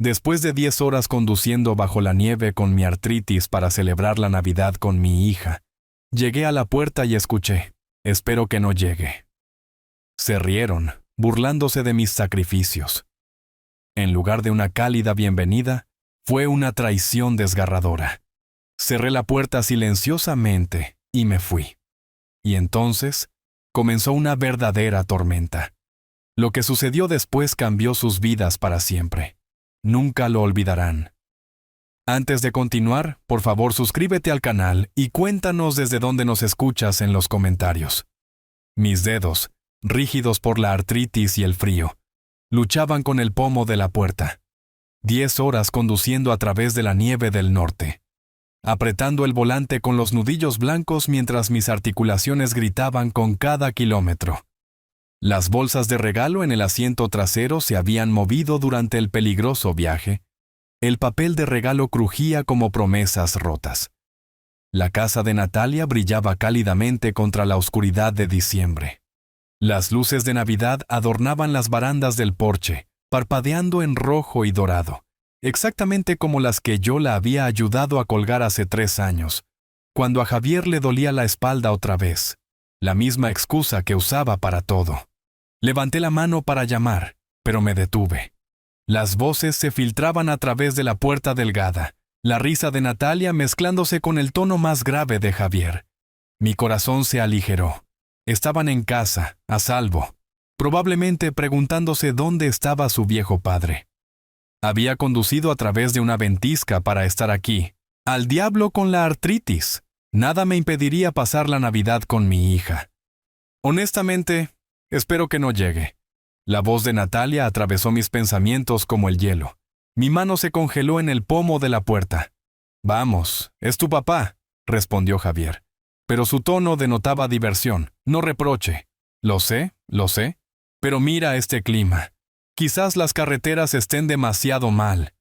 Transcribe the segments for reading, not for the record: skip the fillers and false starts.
Después de 10 horas conduciendo bajo la nieve con mi artritis para celebrar la Navidad con mi hija, llegué a la puerta y escuché: «Espero que no llegue». Se rieron, burlándose de mis sacrificios. En lugar de una cálida bienvenida, fue una traición desgarradora. Cerré la puerta silenciosamente y me fui. Y entonces comenzó una verdadera tormenta. Lo que sucedió después cambió sus vidas para siempre. Nunca lo olvidarán. Antes de continuar, por favor suscríbete al canal y cuéntanos desde dónde nos escuchas en los comentarios. Mis dedos, rígidos por la artritis y el frío, luchaban con el pomo de la puerta. 10 horas conduciendo a través de la nieve del norte, apretando el volante con los nudillos blancos mientras mis articulaciones gritaban con cada kilómetro. Las bolsas de regalo en el asiento trasero se habían movido durante el peligroso viaje. El papel de regalo crujía como promesas rotas. La casa de Natalia brillaba cálidamente contra la oscuridad de diciembre. Las luces de Navidad adornaban las barandas del porche, parpadeando en rojo y dorado, exactamente como las que yo la había ayudado a colgar hace 3 años, cuando a Javier le dolía la espalda otra vez, la misma excusa que usaba para todo. Levanté la mano para llamar, pero me detuve. Las voces se filtraban a través de la puerta delgada, la risa de Natalia mezclándose con el tono más grave de Javier. Mi corazón se aligeró. Estaban en casa, a salvo, probablemente preguntándose dónde estaba su viejo padre. Había conducido a través de una ventisca para estar aquí. Al diablo con la artritis. Nada me impediría pasar la Navidad con mi hija. Honestamente, espero que no llegue. La voz de Natalia atravesó mis pensamientos como el hielo. Mi mano se congeló en el pomo de la puerta. «Vamos, es tu papá», respondió Javier. Pero su tono denotaba diversión, no reproche. Lo sé, pero mira este clima. Quizás las carreteras estén demasiado mal.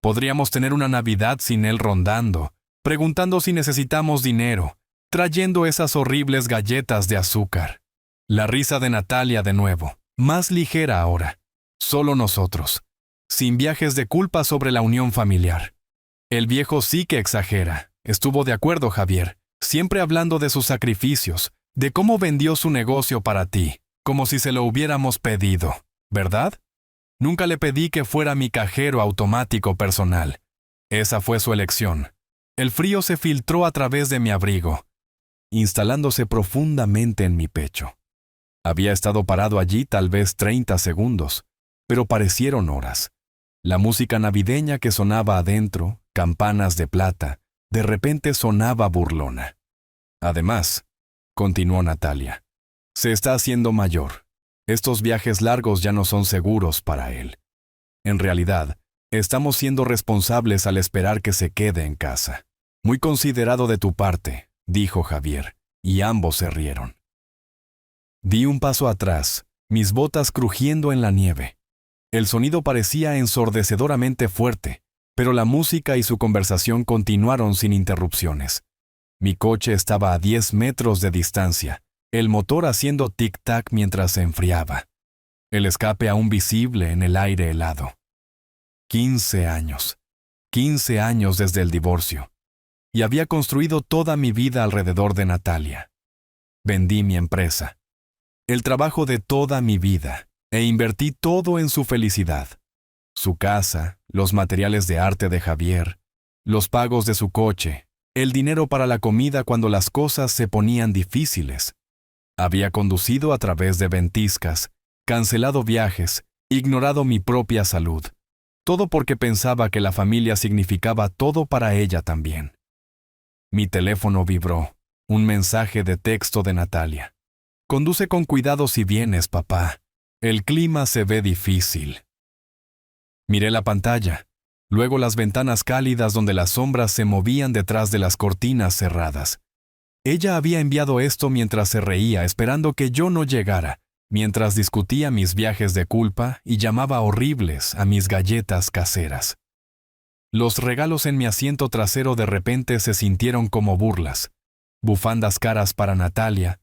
Podríamos tener una Navidad sin él rondando, preguntando si necesitamos dinero, trayendo esas horribles galletas de azúcar. La risa de Natalia de nuevo, más ligera ahora. Solo nosotros, sin viajes de culpa sobre la unión familiar. El viejo sí que exagera. Estuvo de acuerdo Javier, siempre hablando de sus sacrificios, de cómo vendió su negocio para ti, como si se lo hubiéramos pedido, ¿verdad? Nunca le pedí que fuera mi cajero automático personal. Esa fue su elección. El frío se filtró a través de mi abrigo, instalándose profundamente en mi pecho. Había estado parado allí tal vez 30 segundos, pero parecieron horas. La música navideña que sonaba adentro, campanas de plata, de repente sonaba burlona. Además, continuó Natalia, se está haciendo mayor. Estos viajes largos ya no son seguros para él. En realidad, estamos siendo responsables al esperar que se quede en casa. Muy considerado de tu parte, dijo Javier, y ambos se rieron. Di un paso atrás, mis botas crujiendo en la nieve. El sonido parecía ensordecedoramente fuerte, pero la música y su conversación continuaron sin interrupciones. Mi coche estaba a 10 metros de distancia, el motor haciendo tic-tac mientras se enfriaba. El escape aún visible en el aire helado. 15 años. 15 años desde el divorcio. Y había construido toda mi vida alrededor de Natalia. Vendí mi empresa. El trabajo de toda mi vida, e invertí todo en su felicidad. Su casa, los materiales de arte de Javier, los pagos de su coche, el dinero para la comida cuando las cosas se ponían difíciles. Había conducido a través de ventiscas, cancelado viajes, ignorado mi propia salud. Todo porque pensaba que la familia significaba todo para ella también. Mi teléfono vibró. Un mensaje de texto de Natalia. Conduce con cuidado si vienes, papá. El clima se ve difícil. Miré la pantalla, luego las ventanas cálidas donde las sombras se movían detrás de las cortinas cerradas. Ella había enviado esto mientras se reía, esperando que yo no llegara, mientras discutía mis viajes de culpa y llamaba horribles a mis galletas caseras. Los regalos en mi asiento trasero de repente se sintieron como burlas. Bufandas caras para Natalia,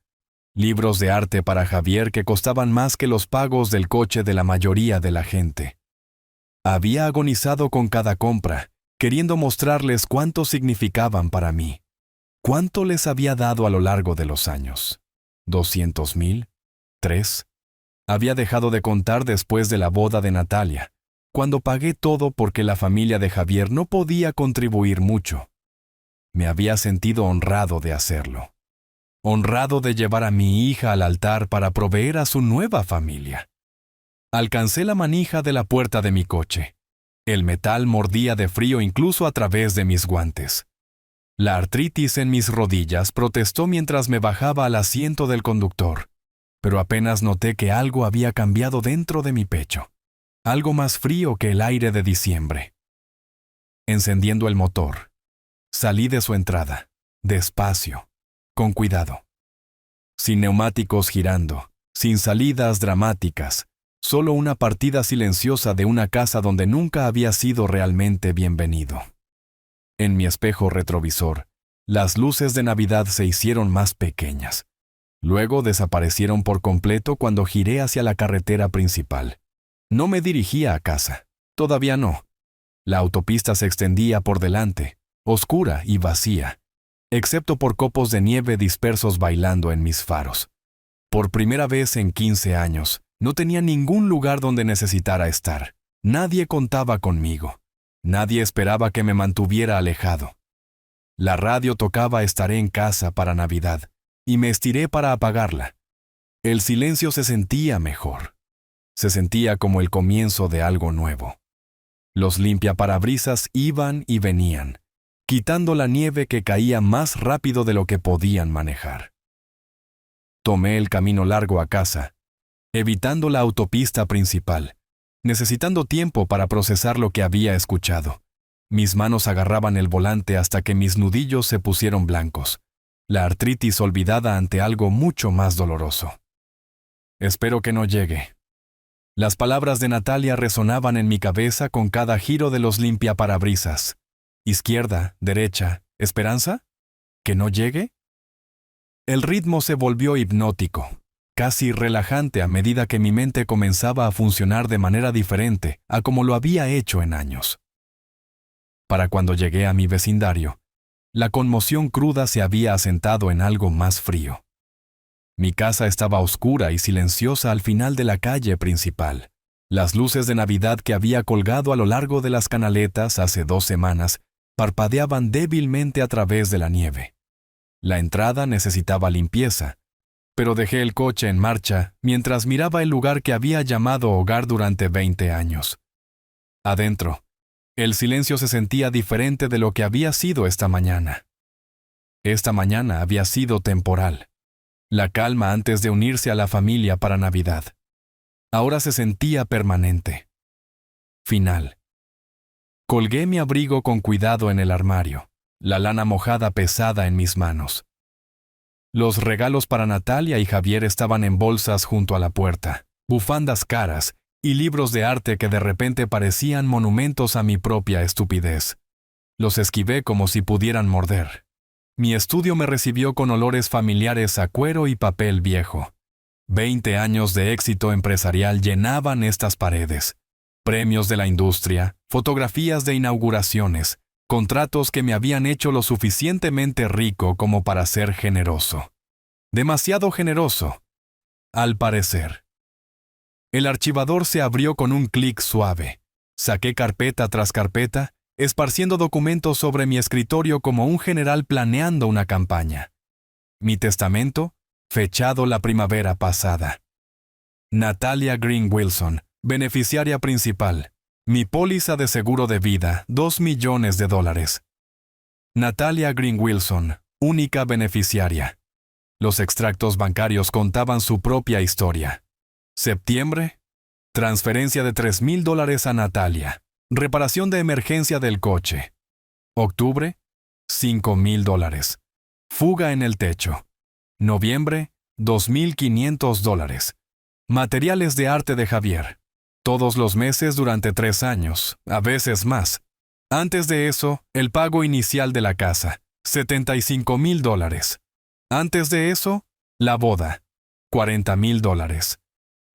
libros de arte para Javier que costaban más que los pagos del coche de la mayoría de la gente. Había agonizado con cada compra, queriendo mostrarles cuánto significaban para mí. ¿Cuánto les había dado a lo largo de los años? ¿200,000? ¿3? Había dejado de contar después de la boda de Natalia, cuando pagué todo porque la familia de Javier no podía contribuir mucho. Me había sentido honrado de hacerlo. Honrado de llevar a mi hija al altar para proveer a su nueva familia. Alcancé la manija de la puerta de mi coche. El metal mordía de frío incluso a través de mis guantes. La artritis en mis rodillas protestó mientras me bajaba al asiento del conductor, pero apenas noté que algo había cambiado dentro de mi pecho. Algo más frío que el aire de diciembre. Encendiendo el motor, salí de su entrada, despacio, con cuidado. Sin neumáticos girando, sin salidas dramáticas, solo una partida silenciosa de una casa donde nunca había sido realmente bienvenido. En mi espejo retrovisor, las luces de Navidad se hicieron más pequeñas. Luego desaparecieron por completo cuando giré hacia la carretera principal. No me dirigía a casa, todavía no. La autopista se extendía por delante, oscura y vacía, excepto por copos de nieve dispersos bailando en mis faros. Por primera vez en 15 años, no tenía ningún lugar donde necesitara estar. Nadie contaba conmigo. Nadie esperaba que me mantuviera alejado. La radio tocaba Estaré en casa para Navidad, y me estiré para apagarla. El silencio se sentía mejor. Se sentía como el comienzo de algo nuevo. Los limpiaparabrisas iban y venían, quitando la nieve que caía más rápido de lo que podían manejar. Tomé el camino largo a casa, evitando la autopista principal, necesitando tiempo para procesar lo que había escuchado. Mis manos agarraban el volante hasta que mis nudillos se pusieron blancos, la artritis olvidada ante algo mucho más doloroso. Espero que no llegue. Las palabras de Natalia resonaban en mi cabeza con cada giro de los limpiaparabrisas. Izquierda, derecha, ¿esperanza? ¿Que no llegue? El ritmo se volvió hipnótico, casi relajante a medida que mi mente comenzaba a funcionar de manera diferente a como lo había hecho en años. Para cuando llegué a mi vecindario, la conmoción cruda se había asentado en algo más frío. Mi casa estaba oscura y silenciosa al final de la calle principal. Las luces de Navidad que había colgado a lo largo de las canaletas hace 2 semanas parpadeaban débilmente a través de la nieve. La entrada necesitaba limpieza, pero dejé el coche en marcha mientras miraba el lugar que había llamado hogar durante 20 años. Adentro, el silencio se sentía diferente de lo que había sido esta mañana. Esta mañana había sido temporal. La calma antes de unirse a la familia para Navidad. Ahora se sentía permanente. Final. Colgué mi abrigo con cuidado en el armario, la lana mojada pesada en mis manos. Los regalos para Natalia y Javier estaban en bolsas junto a la puerta, bufandas caras y libros de arte que de repente parecían monumentos a mi propia estupidez. Los esquivé como si pudieran morder. Mi estudio me recibió con olores familiares a cuero y papel viejo. 20 años de éxito empresarial llenaban estas paredes. Premios de la industria, fotografías de inauguraciones, contratos que me habían hecho lo suficientemente rico como para ser generoso. Demasiado generoso, al parecer. El archivador se abrió con un clic suave. Saqué carpeta tras carpeta, esparciendo documentos sobre mi escritorio como un general planeando una campaña. Mi testamento, fechado la primavera pasada. Natalia Green Wilson, beneficiaria principal. Mi póliza de seguro de vida, $2 millones. Natalia Green Wilson, única beneficiaria. Los extractos bancarios contaban su propia historia. Septiembre, transferencia de $3,000 a Natalia. Reparación de emergencia del coche. Octubre, $5,000. Fuga en el techo. Noviembre, $2,500. Materiales de arte de Javier. Todos los meses durante 3 años, a veces más. Antes de eso, el pago inicial de la casa, $75,000. Antes de eso, la boda, $40,000.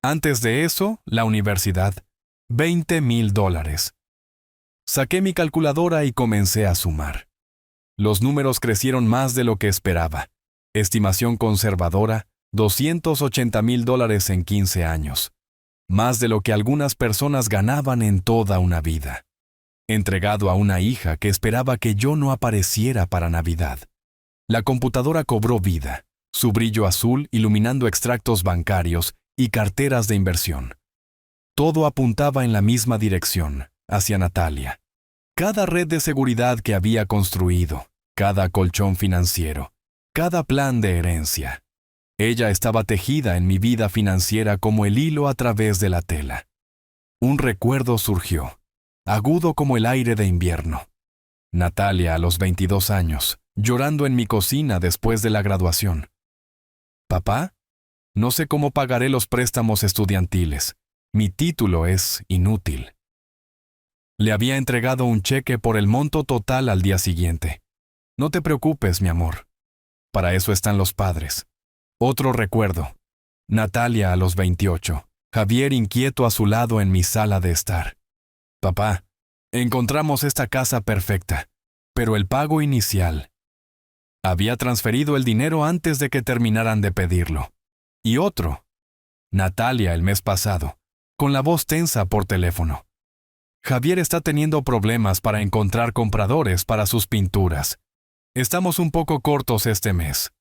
Antes de eso, la universidad, $20,000. Saqué mi calculadora y comencé a sumar. Los números crecieron más de lo que esperaba. Estimación conservadora, $280,000 en 15 años. Más de lo que algunas personas ganaban en toda una vida. Entregado a una hija que esperaba que yo no apareciera para Navidad. La computadora cobró vida, su brillo azul iluminando extractos bancarios y carteras de inversión. Todo apuntaba en la misma dirección, hacia Natalia. Cada red de seguridad que había construido, cada colchón financiero, cada plan de herencia. Ella estaba tejida en mi vida financiera como el hilo a través de la tela. Un recuerdo surgió, agudo como el aire de invierno. Natalia a los 22 años, llorando en mi cocina después de la graduación. «Papá, no sé cómo pagaré los préstamos estudiantiles. Mi título es inútil». Le había entregado un cheque por el monto total al día siguiente. «No te preocupes, mi amor. Para eso están los padres». Otro recuerdo. Natalia a los 28. Javier inquieto a su lado en mi sala de estar. «Papá, encontramos esta casa perfecta, pero el pago inicial». Había transferido el dinero antes de que terminaran de pedirlo. Y otro. Natalia el mes pasado, con la voz tensa por teléfono. «Javier está teniendo problemas para encontrar compradores para sus pinturas. Estamos un poco cortos este mes».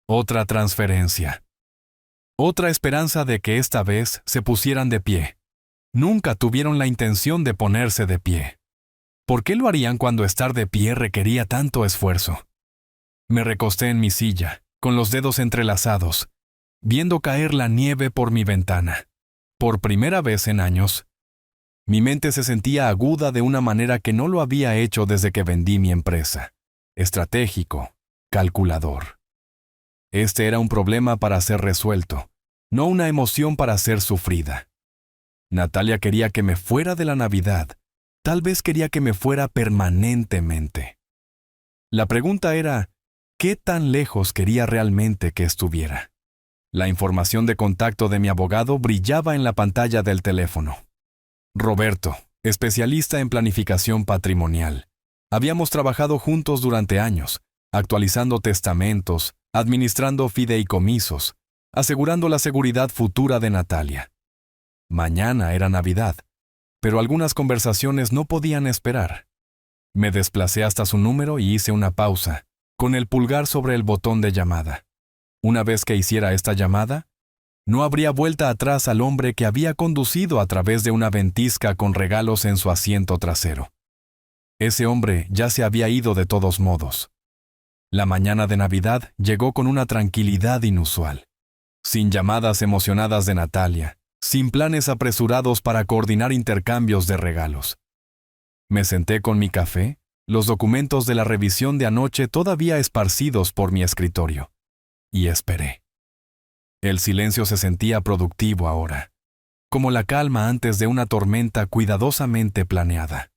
Otra transferencia. Otra esperanza de que esta vez se pusieran de pie. Nunca tuvieron la intención de ponerse de pie. ¿Por qué lo harían cuando estar de pie requería tanto esfuerzo? Me recosté en mi silla, con los dedos entrelazados, viendo caer la nieve por mi ventana. Por primera vez en años, mi mente se sentía aguda de una manera que no lo había hecho desde que vendí mi empresa. Estratégico, calculador. Este era un problema para ser resuelto, no una emoción para ser sufrida. Natalia quería que me fuera de la Navidad. Tal vez quería que me fuera permanentemente. La pregunta era, ¿qué tan lejos quería realmente que estuviera? La información de contacto de mi abogado brillaba en la pantalla del teléfono. Roberto, especialista en planificación patrimonial. Habíamos trabajado juntos durante años, actualizando testamentos, administrando fideicomisos, asegurando la seguridad futura de Natalia. Mañana era Navidad, pero algunas conversaciones no podían esperar. Me desplacé hasta su número y hice una pausa, con el pulgar sobre el botón de llamada. Una vez que hiciera esta llamada, no habría vuelta atrás al hombre que había conducido a través de una ventisca con regalos en su asiento trasero. Ese hombre ya se había ido de todos modos. La mañana de Navidad llegó con una tranquilidad inusual. Sin llamadas emocionadas de Natalia, sin planes apresurados para coordinar intercambios de regalos. Me senté con mi café, los documentos de la revisión de anoche todavía esparcidos por mi escritorio, y esperé. El silencio se sentía productivo ahora, como la calma antes de una tormenta cuidadosamente planeada.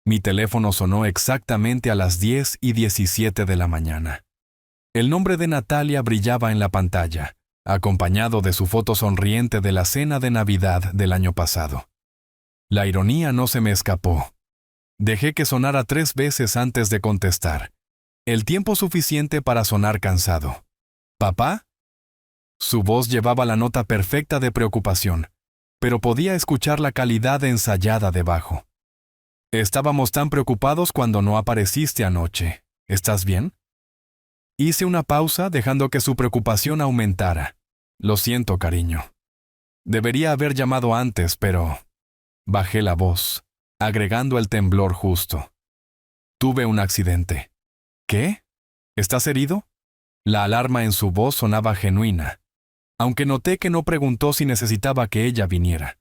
Mi teléfono sonó exactamente a las 10:17 de la mañana. El nombre de Natalia brillaba en la pantalla, acompañado de su foto sonriente de la cena de Navidad del año pasado. La ironía no se me escapó. Dejé que sonara 3 veces antes de contestar, el tiempo suficiente para sonar cansado. ¿Papá? Su voz llevaba la nota perfecta de preocupación, pero podía escuchar la calidad ensayada debajo. Estábamos tan preocupados cuando no apareciste anoche. ¿Estás bien? Hice una pausa dejando que su preocupación aumentara. Lo siento, cariño. Debería haber llamado antes, pero... Bajé la voz, agregando el temblor justo. Tuve un accidente. ¿Qué? ¿Estás herido? La alarma en su voz sonaba genuina, aunque noté que no preguntó si necesitaba que ella viniera.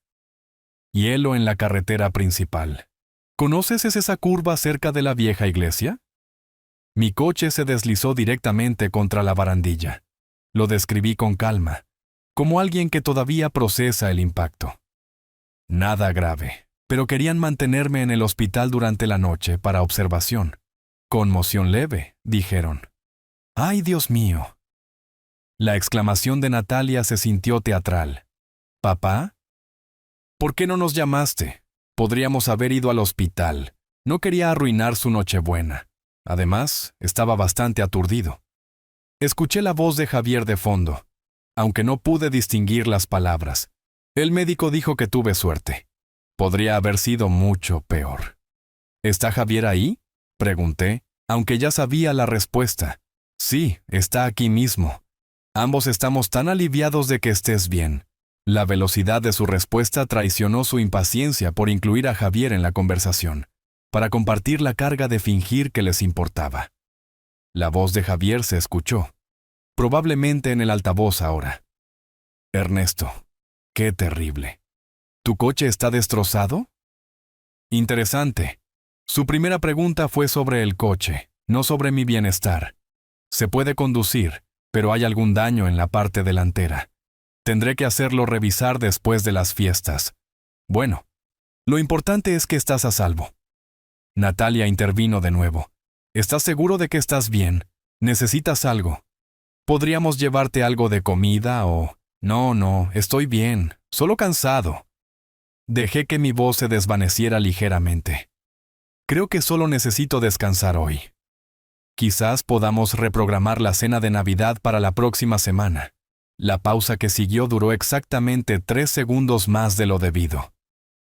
Hielo en la carretera principal. ¿Conoces esa curva cerca de la vieja iglesia? Mi coche se deslizó directamente contra la barandilla. Lo describí con calma, como alguien que todavía procesa el impacto. Nada grave, pero querían mantenerme en el hospital durante la noche para observación. Conmoción leve, dijeron. ¡Ay, Dios mío! La exclamación de Natalia se sintió teatral. ¿Papá? ¿Por qué no nos llamaste? Podríamos haber ido al hospital. No quería arruinar su Nochebuena. Además, estaba bastante aturdido. Escuché la voz de Javier de fondo, aunque no pude distinguir las palabras. El médico dijo que tuve suerte. Podría haber sido mucho peor. ¿Está Javier ahí?, pregunté, aunque ya sabía la respuesta. Sí, está aquí mismo. Ambos estamos tan aliviados de que estés bien. La velocidad de su respuesta traicionó su impaciencia por incluir a Javier en la conversación, para compartir la carga de fingir que les importaba. La voz de Javier se escuchó, probablemente en el altavoz ahora. Ernesto, qué terrible. ¿Tu coche está destrozado? Interesante. Su primera pregunta fue sobre el coche, no sobre mi bienestar. Se puede conducir, pero hay algún daño en la parte delantera. Tendré que hacerlo revisar después de las fiestas. Bueno, lo importante es que estás a salvo. Natalia intervino de nuevo. ¿Estás seguro de que estás bien? ¿Necesitas algo? ¿Podríamos llevarte algo de comida o...? No, estoy bien, solo cansado. Dejé que mi voz se desvaneciera ligeramente. Creo que solo necesito descansar hoy. Quizás podamos reprogramar la cena de Navidad para la próxima semana. La pausa que siguió duró exactamente 3 segundos más de lo debido.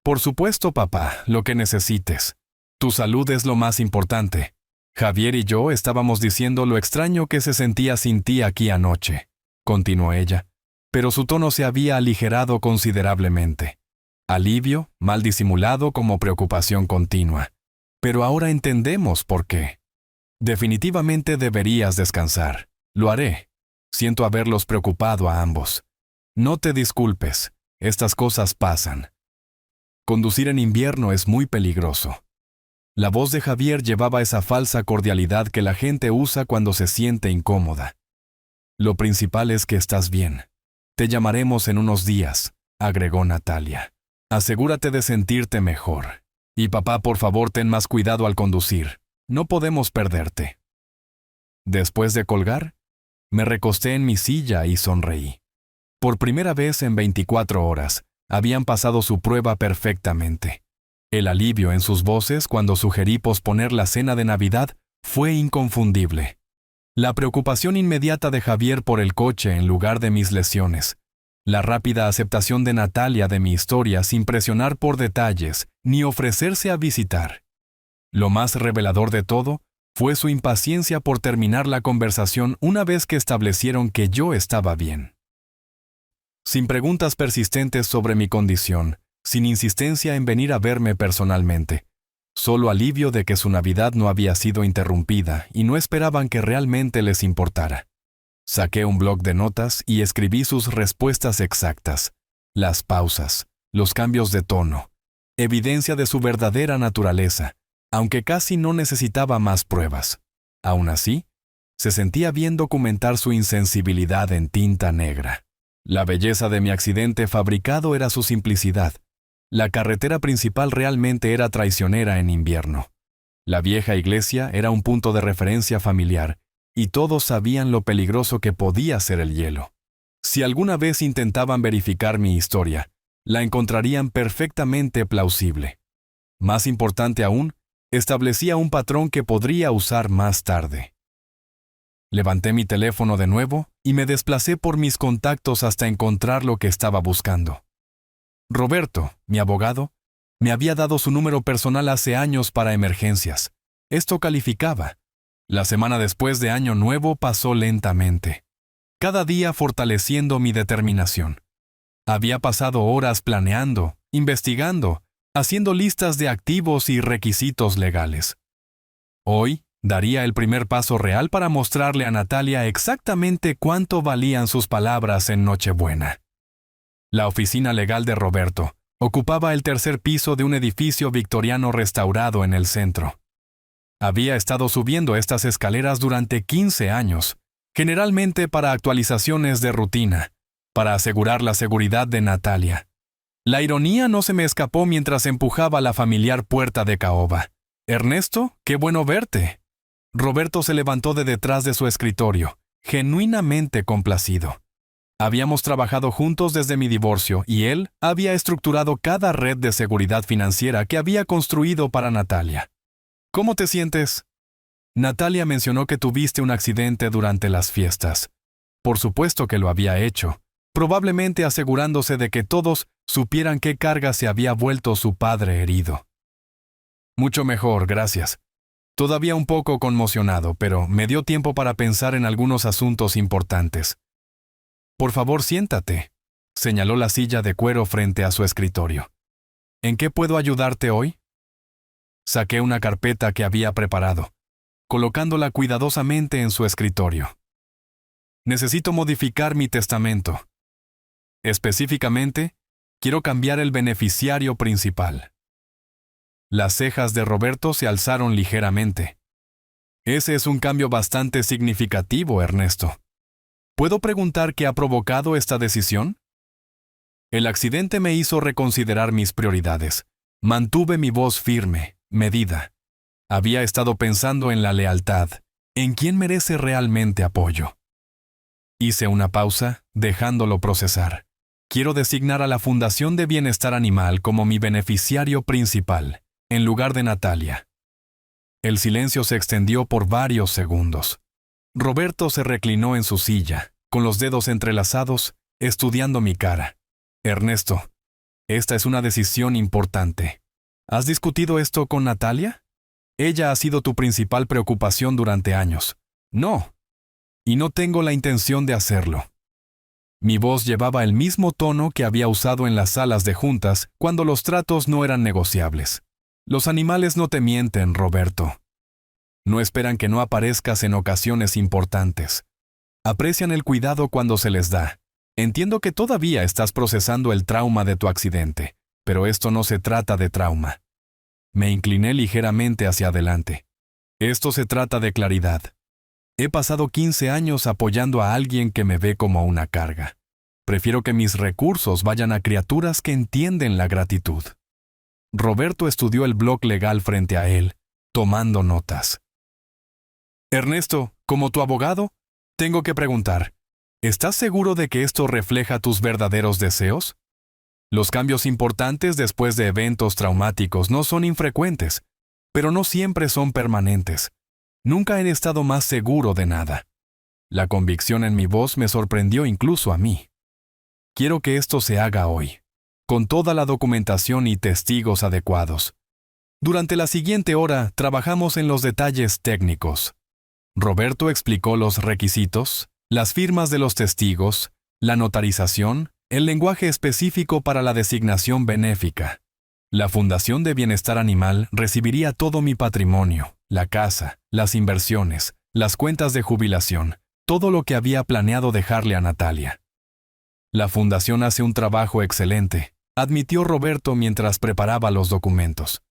Por supuesto, papá, lo que necesites. Tu salud es lo más importante. Javier y yo estábamos diciendo lo extraño que se sentía sin ti aquí anoche, continuó ella, pero su tono se había aligerado considerablemente. Alivio, mal disimulado como preocupación continua. Pero ahora entendemos por qué. Definitivamente deberías descansar. Lo haré. Siento haberlos preocupado a ambos. No te disculpes. Estas cosas pasan. Conducir en invierno es muy peligroso. La voz de Javier llevaba esa falsa cordialidad que la gente usa cuando se siente incómoda. Lo principal es que estás bien. Te llamaremos en unos días, agregó Natalia. Asegúrate de sentirte mejor. Y papá, por favor, ten más cuidado al conducir. No podemos perderte. Después de colgar, me recosté en mi silla y sonreí. Por primera vez en 24 horas, habían pasado su prueba perfectamente. El alivio en sus voces cuando sugerí posponer la cena de Navidad fue inconfundible. La preocupación inmediata de Javier por el coche en lugar de mis lesiones. La rápida aceptación de Natalia de mi historia sin presionar por detalles ni ofrecerse a visitar. Lo más revelador de todo fue su impaciencia por terminar la conversación una vez que establecieron que yo estaba bien. Sin preguntas persistentes sobre mi condición, sin insistencia en venir a verme personalmente, solo alivio de que su Navidad no había sido interrumpida y no esperaban que realmente les importara. Saqué un bloc de notas y escribí sus respuestas exactas, las pausas, los cambios de tono, evidencia de su verdadera naturaleza, aunque casi no necesitaba más pruebas. Aún así, se sentía bien documentar su insensibilidad en tinta negra. La belleza de mi accidente fabricado era su simplicidad. La carretera principal realmente era traicionera en invierno. La vieja iglesia era un punto de referencia familiar, y todos sabían lo peligroso que podía ser el hielo. Si alguna vez intentaban verificar mi historia, la encontrarían perfectamente plausible. Más importante aún, establecía un patrón que podría usar más tarde. Levanté mi teléfono de nuevo y me desplacé por mis contactos hasta encontrar lo que estaba buscando. Roberto, mi abogado, me había dado su número personal hace años para emergencias. Esto calificaba. La semana después de Año Nuevo pasó lentamente, cada día fortaleciendo mi determinación. Había pasado horas planeando, investigando, haciendo listas de activos y requisitos legales. Hoy daría el primer paso real para mostrarle a Natalia exactamente cuánto valían sus palabras en Nochebuena. La oficina legal de Roberto ocupaba el 3er piso de un edificio victoriano restaurado en el centro. Había estado subiendo estas escaleras durante 15 años, generalmente para actualizaciones de rutina, para asegurar la seguridad de Natalia. La ironía no se me escapó mientras empujaba la familiar puerta de caoba. «Ernesto, qué bueno verte». Roberto se levantó de detrás de su escritorio, genuinamente complacido. Habíamos trabajado juntos desde mi divorcio y él había estructurado cada red de seguridad financiera que había construido para Natalia. ¿Cómo te sientes? Natalia mencionó que tuviste un accidente durante las fiestas. Por supuesto que lo había hecho, probablemente asegurándose de que todos supieran qué carga se había vuelto su padre herido. Mucho mejor, gracias. Todavía un poco conmocionado, pero me dio tiempo para pensar en algunos asuntos importantes. Por favor, siéntate, señaló la silla de cuero frente a su escritorio. ¿En qué puedo ayudarte hoy? Saqué una carpeta que había preparado, colocándola cuidadosamente en su escritorio. Necesito modificar mi testamento. Específicamente, quiero cambiar el beneficiario principal. Las cejas de Roberto se alzaron ligeramente. Ese es un cambio bastante significativo, Ernesto. ¿Puedo preguntar qué ha provocado esta decisión? El accidente me hizo reconsiderar mis prioridades. Mantuve mi voz firme, medida. Había estado pensando en la lealtad, en quién merece realmente apoyo. Hice una pausa, dejándolo procesar. Quiero designar a la Fundación de Bienestar Animal como mi beneficiario principal, en lugar de Natalia. El silencio se extendió por varios segundos. Roberto se reclinó en su silla, con los dedos entrelazados, estudiando mi cara. Ernesto, esta es una decisión importante. ¿Has discutido esto con Natalia? Ella ha sido tu principal preocupación durante años. No. Y no tengo la intención de hacerlo. Mi voz llevaba el mismo tono que había usado en las salas de juntas cuando los tratos no eran negociables. Los animales no te mienten, Roberto. No esperan que no aparezcas en ocasiones importantes. Aprecian el cuidado cuando se les da. Entiendo que todavía estás procesando el trauma de tu accidente, pero esto no se trata de trauma. Me incliné ligeramente hacia adelante. Esto se trata de claridad. He pasado 15 años apoyando a alguien que me ve como una carga. Prefiero que mis recursos vayan a criaturas que entienden la gratitud. Roberto estudió el bloc legal frente a él, tomando notas. Ernesto, como tu abogado, tengo que preguntar, ¿estás seguro de que esto refleja tus verdaderos deseos? Los cambios importantes después de eventos traumáticos no son infrecuentes, pero no siempre son permanentes. Nunca he estado más seguro de nada. La convicción en mi voz me sorprendió incluso a mí. Quiero que esto se haga hoy, con toda la documentación y testigos adecuados. Durante la siguiente hora trabajamos en los detalles técnicos. Roberto explicó los requisitos, las firmas de los testigos, la notarización, el lenguaje específico para la designación benéfica. La Fundación de Bienestar Animal recibiría todo mi patrimonio, la casa, las inversiones, las cuentas de jubilación, todo lo que había planeado dejarle a Natalia. La Fundación hace un trabajo excelente, admitió Roberto mientras preparaba los documentos.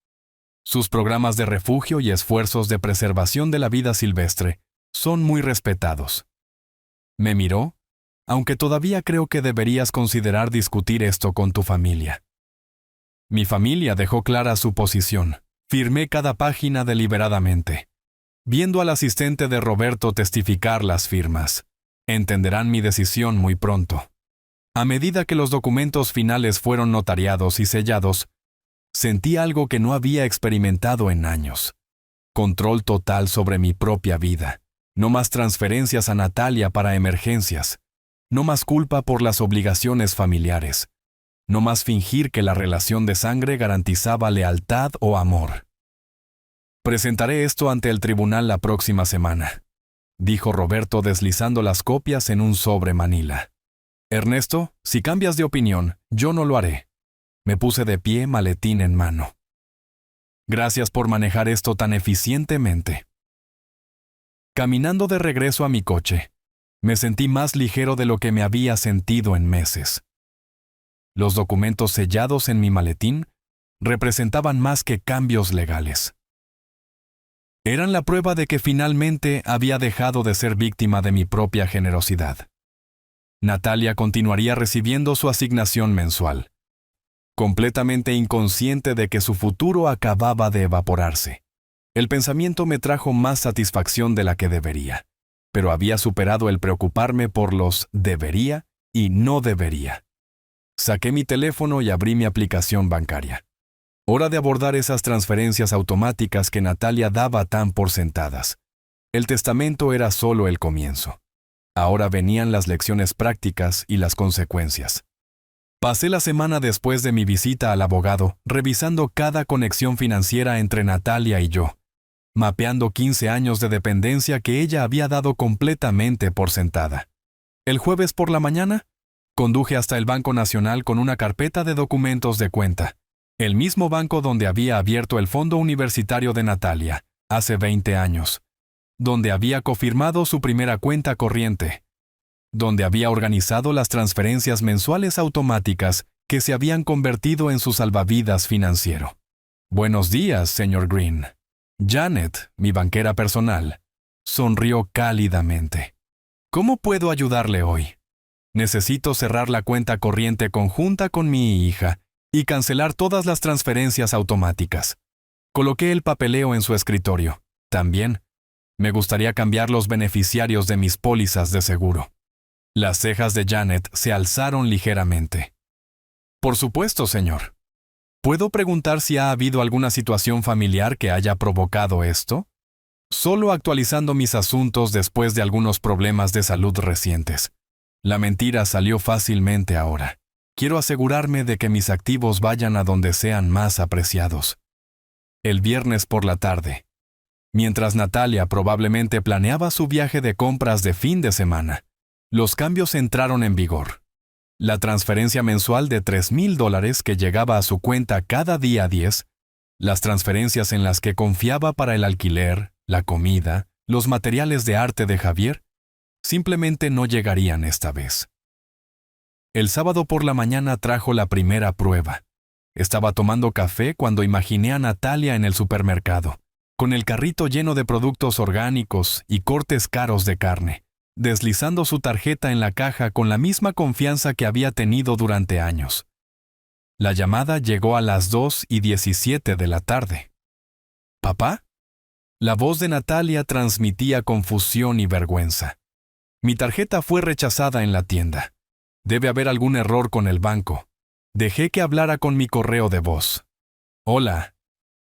Sus programas de refugio y esfuerzos de preservación de la vida silvestre son muy respetados. Me miró, aunque todavía creo que deberías considerar discutir esto con tu familia. Mi familia dejó clara su posición. Firmé cada página deliberadamente. Viendo al asistente de Roberto testificar las firmas, entenderán mi decisión muy pronto. A medida que los documentos finales fueron notariados y sellados, sentí algo que no había experimentado en años. Control total sobre mi propia vida. No más transferencias a Natalia para emergencias. No más culpa por las obligaciones familiares. No más fingir que la relación de sangre garantizaba lealtad o amor. Presentaré esto ante el tribunal la próxima semana, dijo Roberto deslizando las copias en un sobre manila. Ernesto, si cambias de opinión, yo no lo haré. Me puse de pie, maletín en mano. Gracias por manejar esto tan eficientemente. Caminando de regreso a mi coche, me sentí más ligero de lo que me había sentido en meses. Los documentos sellados en mi maletín representaban más que cambios legales. Eran la prueba de que finalmente había dejado de ser víctima de mi propia generosidad. Natalia continuaría recibiendo su asignación mensual, completamente inconsciente de que su futuro acababa de evaporarse. El pensamiento me trajo más satisfacción de la que debería, pero había superado el preocuparme por los debería y no debería. Saqué mi teléfono y abrí mi aplicación bancaria. Hora de abordar esas transferencias automáticas que Natalia daba tan por sentadas. El testamento era solo el comienzo. Ahora venían las lecciones prácticas y las consecuencias. Pasé la semana después de mi visita al abogado, revisando cada conexión financiera entre Natalia y yo, mapeando 15 años de dependencia que ella había dado completamente por sentada. El jueves por la mañana, conduje hasta el Banco Nacional con una carpeta de documentos de cuenta, el mismo banco donde había abierto el fondo universitario de Natalia, hace 20 años, donde había cofirmado su primera cuenta corriente, donde había organizado las transferencias mensuales automáticas que se habían convertido en su salvavidas financiero. Buenos días, señor Green. Janet, mi banquera personal, sonrió cálidamente. ¿Cómo puedo ayudarle hoy? Necesito cerrar la cuenta corriente conjunta con mi hija y cancelar todas las transferencias automáticas. Coloqué el papeleo en su escritorio. También, me gustaría cambiar los beneficiarios de mis pólizas de seguro. Las cejas de Janet se alzaron ligeramente. Por supuesto, señor. ¿Puedo preguntar si ha habido alguna situación familiar que haya provocado esto? Solo actualizando mis asuntos después de algunos problemas de salud recientes. La mentira salió fácilmente ahora. Quiero asegurarme de que mis activos vayan a donde sean más apreciados. El viernes por la tarde, mientras Natalia probablemente planeaba su viaje de compras de fin de semana, los cambios entraron en vigor. La transferencia mensual de $3,000 que llegaba a su cuenta cada día 10, las transferencias en las que confiaba para el alquiler, la comida, los materiales de arte de Javier, simplemente no llegarían esta vez. El sábado por la mañana trajo la primera prueba. Estaba tomando café cuando imaginé a Natalia en el supermercado, con el carrito lleno de productos orgánicos y cortes caros de carne, deslizando su tarjeta en la caja con la misma confianza que había tenido durante años. La llamada llegó a las 2:17 de la tarde. ¿Papá? La voz de Natalia transmitía confusión y vergüenza. Mi tarjeta fue rechazada en la tienda. Debe haber algún error con el banco. Dejé que hablara con mi correo de voz. Hola,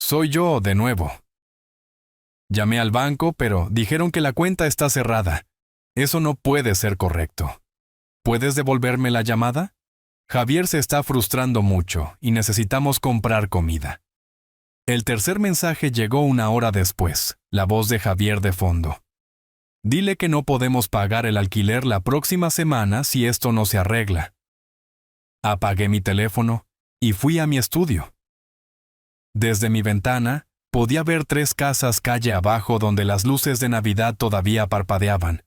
soy yo de nuevo. Llamé al banco, pero dijeron que la cuenta está cerrada. Eso no puede ser correcto. ¿Puedes devolverme la llamada? Javier se está frustrando mucho y necesitamos comprar comida. El tercer mensaje llegó una hora después, la voz de Javier de fondo. Dile que no podemos pagar el alquiler la próxima semana si esto no se arregla. Apagué mi teléfono y fui a mi estudio. Desde mi ventana, podía ver 3 casas calle abajo donde las luces de Navidad todavía parpadeaban.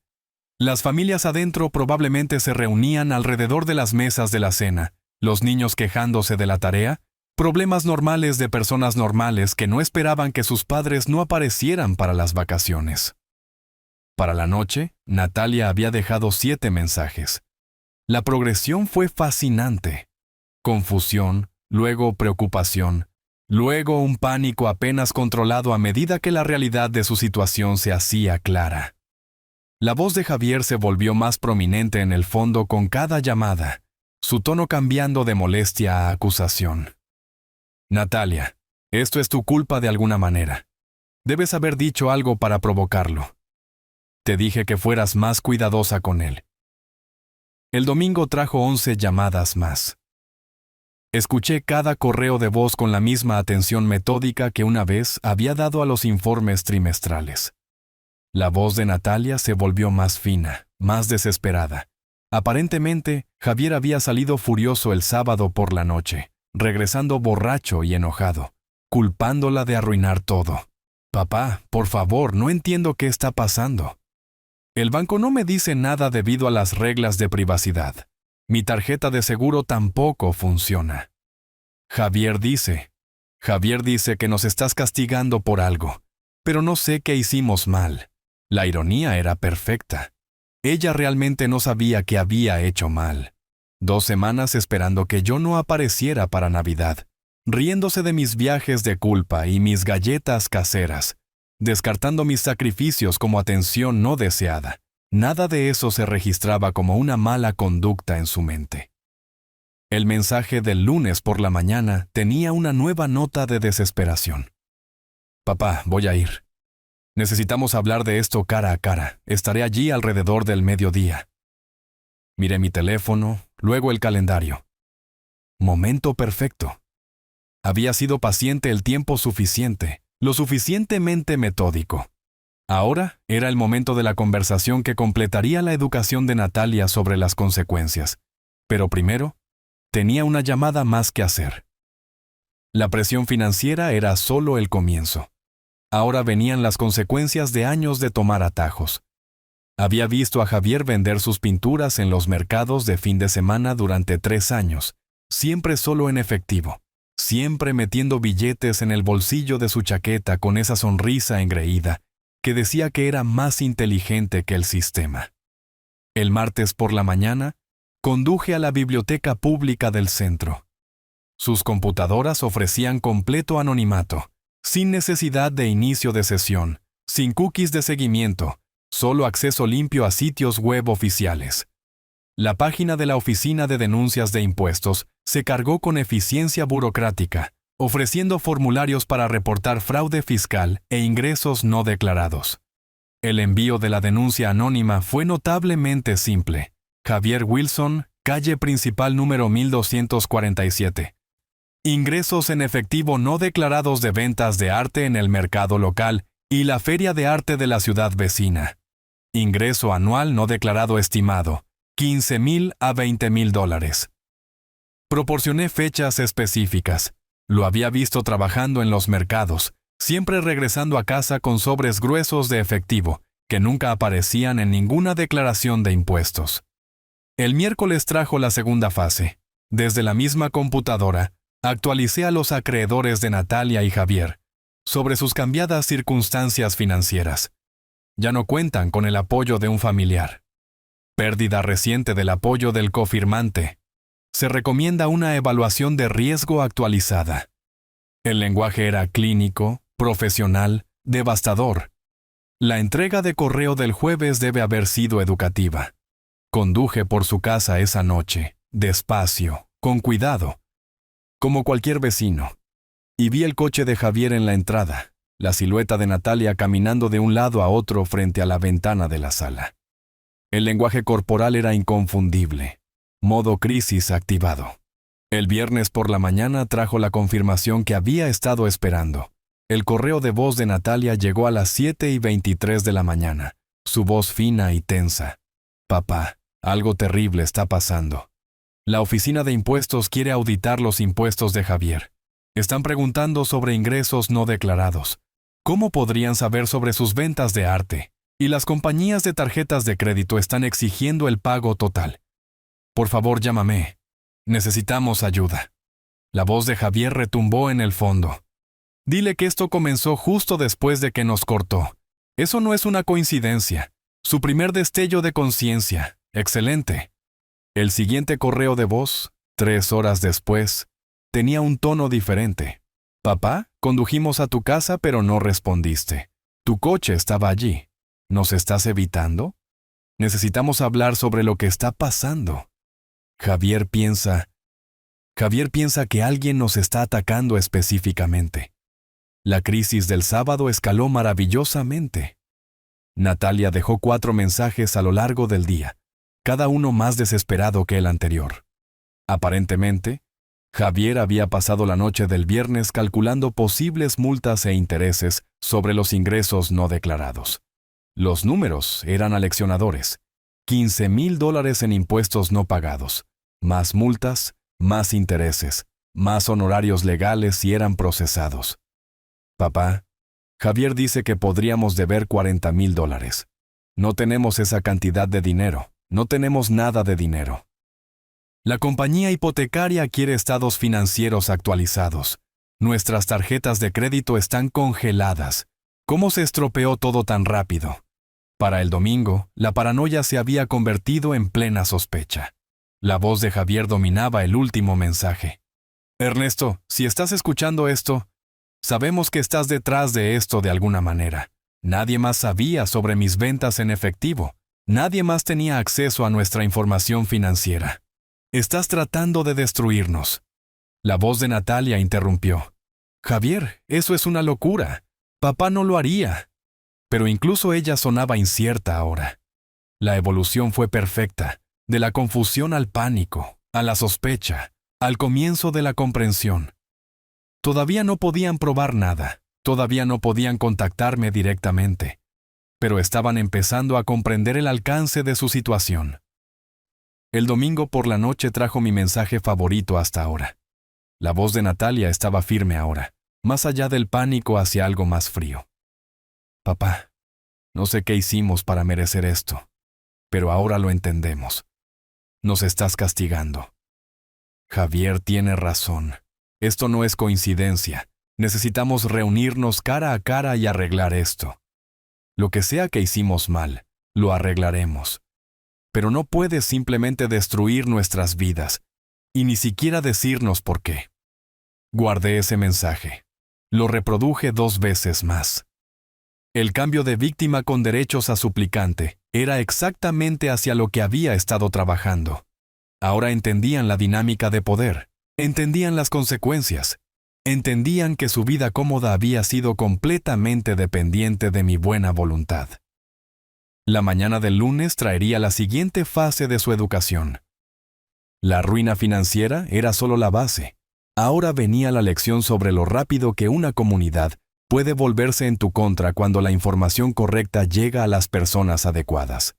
Las familias adentro probablemente se reunían alrededor de las mesas de la cena, los niños quejándose de la tarea, problemas normales de personas normales que no esperaban que sus padres no aparecieran para las vacaciones. Para la noche, Natalia había dejado 7 mensajes. La progresión fue fascinante. Confusión, luego preocupación, luego un pánico apenas controlado a medida que la realidad de su situación se hacía clara. La voz de Javier se volvió más prominente en el fondo con cada llamada, su tono cambiando de molestia a acusación. Natalia, esto es tu culpa de alguna manera. Debes haber dicho algo para provocarlo. Te dije que fueras más cuidadosa con él. El domingo trajo 11 llamadas más. Escuché cada correo de voz con la misma atención metódica que una vez había dado a los informes trimestrales. La voz de Natalia se volvió más fina, más desesperada. Aparentemente, Javier había salido furioso el sábado por la noche, regresando borracho y enojado, culpándola de arruinar todo. Papá, por favor, no entiendo qué está pasando. El banco no me dice nada debido a las reglas de privacidad. Mi tarjeta de seguro tampoco funciona. Javier dice que nos estás castigando por algo, pero no sé qué hicimos mal. La ironía era perfecta. Ella realmente no sabía que había hecho mal. 2 semanas esperando que yo no apareciera para Navidad, riéndose de mis viajes de culpa y mis galletas caseras, descartando mis sacrificios como atención no deseada, Nada de eso se registraba como una mala conducta en su mente. El mensaje del lunes por la mañana tenía una nueva nota de desesperación. Papá, voy a ir. Necesitamos hablar de esto cara a cara. Estaré allí alrededor del mediodía. Miré mi teléfono, luego el calendario. Momento perfecto. Había sido paciente el tiempo suficiente, lo suficientemente metódico. Ahora era el momento de la conversación que completaría la educación de Natalia sobre las consecuencias. Pero primero, tenía una llamada más que hacer. La presión financiera era solo el comienzo. Ahora venían las consecuencias de años de tomar atajos. Había visto a Javier vender sus pinturas en los mercados de fin de semana durante 3 años, siempre solo en efectivo, siempre metiendo billetes en el bolsillo de su chaqueta con esa sonrisa engreída que decía que era más inteligente que el sistema. El martes por la mañana, conduje a la biblioteca pública del centro. Sus computadoras ofrecían completo anonimato, sin necesidad de inicio de sesión, sin cookies de seguimiento, solo acceso limpio a sitios web oficiales. La página de la Oficina de Denuncias de Impuestos se cargó con eficiencia burocrática, ofreciendo formularios para reportar fraude fiscal e ingresos no declarados. El envío de la denuncia anónima fue notablemente simple. Javier Wilson, calle principal número 1247. Ingresos en efectivo no declarados de ventas de arte en el mercado local y la feria de arte de la ciudad vecina. Ingreso anual no declarado estimado, $15,000 a $20,000. Proporcioné fechas específicas. Lo había visto trabajando en los mercados, siempre regresando a casa con sobres gruesos de efectivo, que nunca aparecían en ninguna declaración de impuestos. El miércoles trajo la segunda fase. Desde la misma computadora, actualicé a los acreedores de Natalia y Javier sobre sus cambiadas circunstancias financieras. Ya no cuentan con el apoyo de un familiar. Pérdida reciente del apoyo del cofirmante. Se recomienda una evaluación de riesgo actualizada. El lenguaje era clínico, profesional, devastador. La entrega de correo del jueves debe haber sido educativa. Conduje por su casa esa noche, despacio, con cuidado, como cualquier vecino, y vi el coche de Javier en la entrada, la silueta de Natalia caminando de un lado a otro frente a la ventana de la sala. El lenguaje corporal era inconfundible. Modo crisis activado. El viernes por la mañana trajo la confirmación que había estado esperando. El correo de voz de Natalia llegó a las 7:23 de la mañana, su voz fina y tensa. Papá, algo terrible está pasando. La Oficina de Impuestos quiere auditar los impuestos de Javier. Están preguntando sobre ingresos no declarados. ¿Cómo podrían saber sobre sus ventas de arte? Y las compañías de tarjetas de crédito están exigiendo el pago total. Por favor, llámame. Necesitamos ayuda. La voz de Javier retumbó en el fondo. Dile que esto comenzó justo después de que nos cortó. Eso no es una coincidencia. Su primer destello de conciencia. Excelente. El siguiente correo de voz, 3 horas después, tenía un tono diferente. Papá, condujimos a tu casa pero no respondiste. Tu coche estaba allí. ¿Nos estás evitando? Necesitamos hablar sobre lo que está pasando. Javier piensa que alguien nos está atacando específicamente. La crisis del sábado escaló maravillosamente. Natalia dejó 4 mensajes a lo largo del día, cada uno más desesperado que el anterior. Aparentemente, Javier había pasado la noche del viernes calculando posibles multas e intereses sobre los ingresos no declarados. Los números eran aleccionadores. $15,000 en impuestos no pagados, más multas, más intereses, más honorarios legales si eran procesados. Papá, Javier dice que podríamos deber $40,000. No tenemos esa cantidad de dinero, no tenemos nada de dinero. La compañía hipotecaria quiere estados financieros actualizados. Nuestras tarjetas de crédito están congeladas. ¿Cómo se estropeó todo tan rápido? Para el domingo, la paranoia se había convertido en plena sospecha. La voz de Javier dominaba el último mensaje. Ernesto, si estás escuchando esto, sabemos que estás detrás de esto de alguna manera. Nadie más sabía sobre mis ventas en efectivo. Nadie más tenía acceso a nuestra información financiera. Estás tratando de destruirnos. La voz de Natalia interrumpió. Javier, eso es una locura. Papá no lo haría. Pero incluso ella sonaba incierta ahora. La evolución fue perfecta, de la confusión al pánico, a la sospecha, al comienzo de la comprensión. Todavía no podían probar nada, todavía no podían contactarme directamente, pero estaban empezando a comprender el alcance de su situación. El domingo por la noche trajo mi mensaje favorito hasta ahora. La voz de Natalia estaba firme ahora, más allá del pánico hacia algo más frío. Papá, no sé qué hicimos para merecer esto, pero ahora lo entendemos. Nos estás castigando. Javier tiene razón. Esto no es coincidencia. Necesitamos reunirnos cara a cara y arreglar esto. Lo que sea que hicimos mal, lo arreglaremos. Pero no puedes simplemente destruir nuestras vidas, y ni siquiera decirnos por qué. Guardé ese mensaje. Lo reproduje 2 veces más. El cambio de víctima con derechos a suplicante era exactamente hacia lo que había estado trabajando. Ahora entendían la dinámica de poder, entendían las consecuencias, entendían que su vida cómoda había sido completamente dependiente de mi buena voluntad. La mañana del lunes traería la siguiente fase de su educación. La ruina financiera era solo la base. Ahora venía la lección sobre lo rápido que una comunidad puede volverse en tu contra cuando la información correcta llega a las personas adecuadas.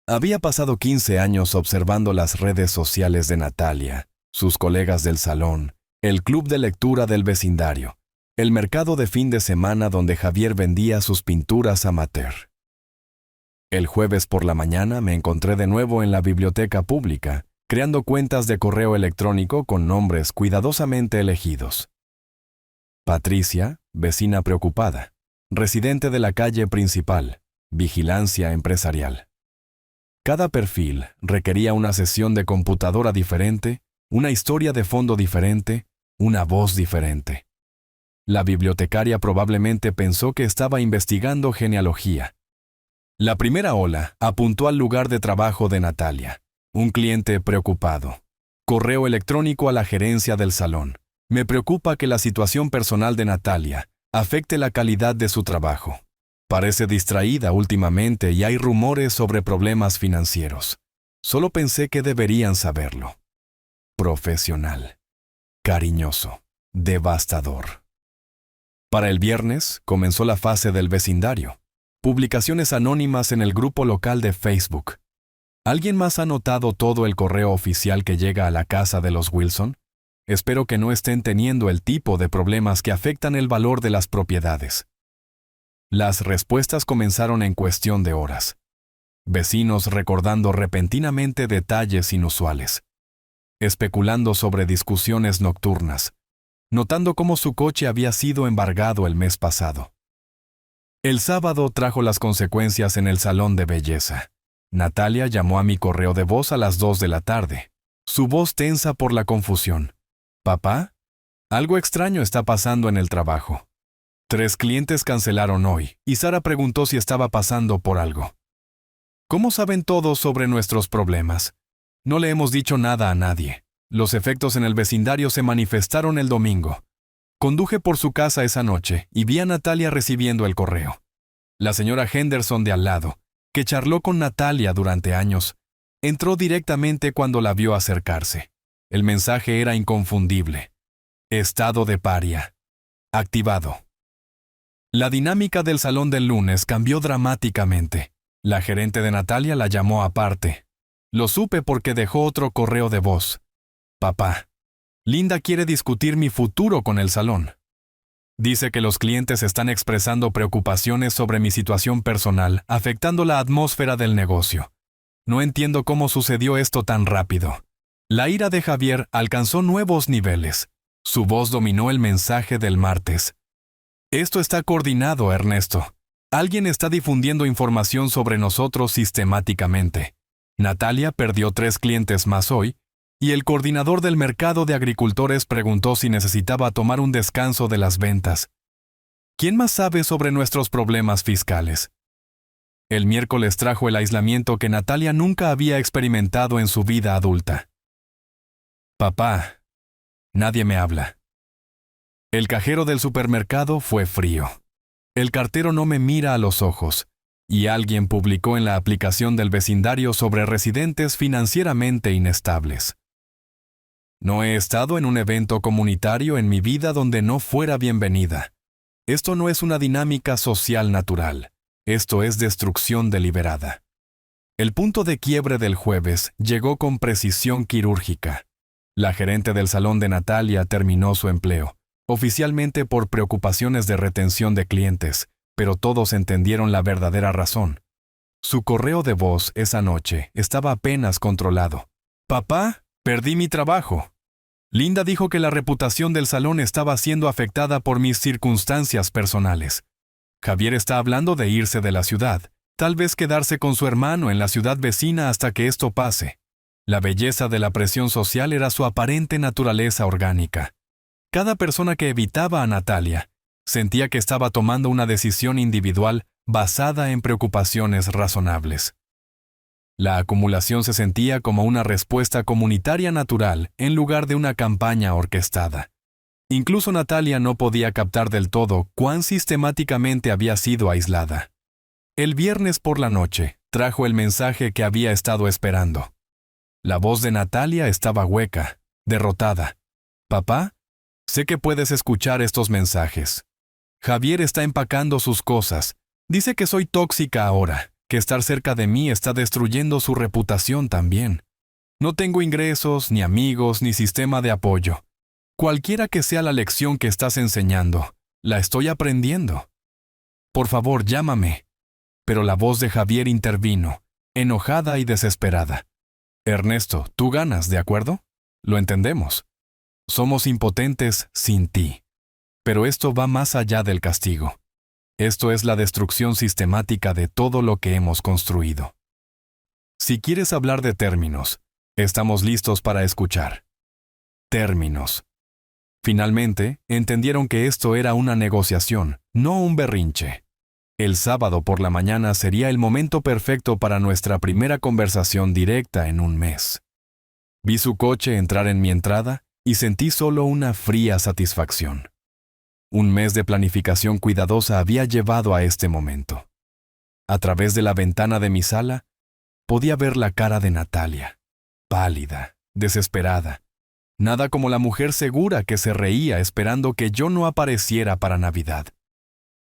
Había pasado 15 años observando las redes sociales de Natalia, sus colegas del salón, el club de lectura del vecindario, el mercado de fin de semana donde Javier vendía sus pinturas amateur. El jueves por la mañana me encontré de nuevo en la biblioteca pública, creando cuentas de correo electrónico con nombres cuidadosamente elegidos. Patricia, vecina preocupada, residente de la calle principal, vigilancia empresarial. Cada perfil requería una sesión de computadora diferente, una historia de fondo diferente, una voz diferente. La bibliotecaria probablemente pensó que estaba investigando genealogía. La primera ola apuntó al lugar de trabajo de Natalia. Un cliente preocupado. Correo electrónico a la gerencia del salón. Me preocupa que la situación personal de Natalia afecte la calidad de su trabajo. Parece distraída últimamente y hay rumores sobre problemas financieros. Solo pensé que deberían saberlo. Profesional. Cariñoso. Devastador. Para el viernes comenzó la fase del vecindario. Publicaciones anónimas en el grupo local de Facebook. ¿Alguien más ha notado todo el correo oficial que llega a la casa de los Wilson? Espero que no estén teniendo el tipo de problemas que afectan el valor de las propiedades. Las respuestas comenzaron en cuestión de horas. Vecinos recordando repentinamente detalles inusuales. Especulando sobre discusiones nocturnas. Notando cómo su coche había sido embargado el mes pasado. El sábado trajo las consecuencias en el salón de belleza. Natalia llamó a mi correo de voz a las 2 de la tarde, su voz tensa por la confusión. ¿Papá? Algo extraño está pasando en el trabajo. 3 clientes cancelaron hoy, y Sara preguntó si estaba pasando por algo. ¿Cómo saben todos sobre nuestros problemas? No le hemos dicho nada a nadie. Los efectos en el vecindario se manifestaron el domingo. Conduje por su casa esa noche y vi a Natalia recibiendo el correo. La señora Henderson de al lado, que charló con Natalia durante años, entró directamente cuando la vio acercarse. El mensaje era inconfundible. Estado de paria. Activado. La dinámica del salón del lunes cambió dramáticamente. La gerente de Natalia la llamó aparte. Lo supe porque dejó otro correo de voz. Papá, Linda quiere discutir mi futuro con el salón. Dice que los clientes están expresando preocupaciones sobre mi situación personal, afectando la atmósfera del negocio. No entiendo cómo sucedió esto tan rápido. La ira de Javier alcanzó nuevos niveles. Su voz dominó el mensaje del martes. Esto está coordinado, Ernesto. Alguien está difundiendo información sobre nosotros sistemáticamente. Natalia perdió 3 clientes más hoy, y el coordinador del mercado de agricultores preguntó si necesitaba tomar un descanso de las ventas. ¿Quién más sabe sobre nuestros problemas fiscales? El miércoles trajo el aislamiento que Natalia nunca había experimentado en su vida adulta. Papá, nadie me habla. El cajero del supermercado fue frío. El cartero no me mira a los ojos, y alguien publicó en la aplicación del vecindario sobre residentes financieramente inestables. No he estado en un evento comunitario en mi vida donde no fuera bienvenida. Esto no es una dinámica social natural. Esto es destrucción deliberada. El punto de quiebre del jueves llegó con precisión quirúrgica. La gerente del salón de Natalia terminó su empleo, oficialmente por preocupaciones de retención de clientes, pero todos entendieron la verdadera razón. Su correo de voz esa noche estaba apenas controlado. «Papá, perdí mi trabajo». Linda dijo que la reputación del salón estaba siendo afectada por mis circunstancias personales. Javier está hablando de irse de la ciudad, tal vez quedarse con su hermano en la ciudad vecina hasta que esto pase. La belleza de la presión social era su aparente naturaleza orgánica. Cada persona que evitaba a Natalia sentía que estaba tomando una decisión individual basada en preocupaciones razonables. La acumulación se sentía como una respuesta comunitaria natural en lugar de una campaña orquestada. Incluso Natalia no podía captar del todo cuán sistemáticamente había sido aislada. El viernes por la noche trajo el mensaje que había estado esperando. La voz de Natalia estaba hueca, derrotada. «Papá, sé que puedes escuchar estos mensajes. Javier está empacando sus cosas. Dice que soy tóxica ahora, que estar cerca de mí está destruyendo su reputación también. No tengo ingresos, ni amigos, ni sistema de apoyo. Cualquiera que sea la lección que estás enseñando, la estoy aprendiendo. Por favor, llámame». Pero la voz de Javier intervino, enojada y desesperada. «Ernesto, tú ganas, ¿de acuerdo? Lo entendemos. Somos impotentes sin ti. Pero esto va más allá del castigo. Esto es la destrucción sistemática de todo lo que hemos construido. Si quieres hablar de términos, estamos listos para escuchar». Términos. Finalmente, entendieron que esto era una negociación, no un berrinche. El sábado por la mañana sería el momento perfecto para nuestra primera conversación directa en un mes. Vi su coche entrar en mi entrada y sentí solo una fría satisfacción. Un mes de planificación cuidadosa había llevado a este momento. A través de la ventana de mi sala, podía ver la cara de Natalia, pálida, desesperada. Nada como la mujer segura que se reía esperando que yo no apareciera para Navidad.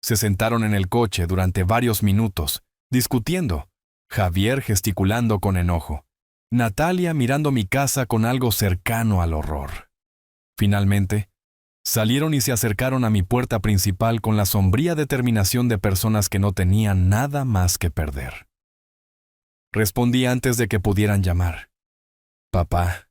Se sentaron en el coche durante varios minutos, discutiendo, Javier gesticulando con enojo, Natalia mirando mi casa con algo cercano al horror. Finalmente, salieron y se acercaron a mi puerta principal con la sombría determinación de personas que no tenían nada más que perder. Respondí antes de que pudieran llamar. «Papá».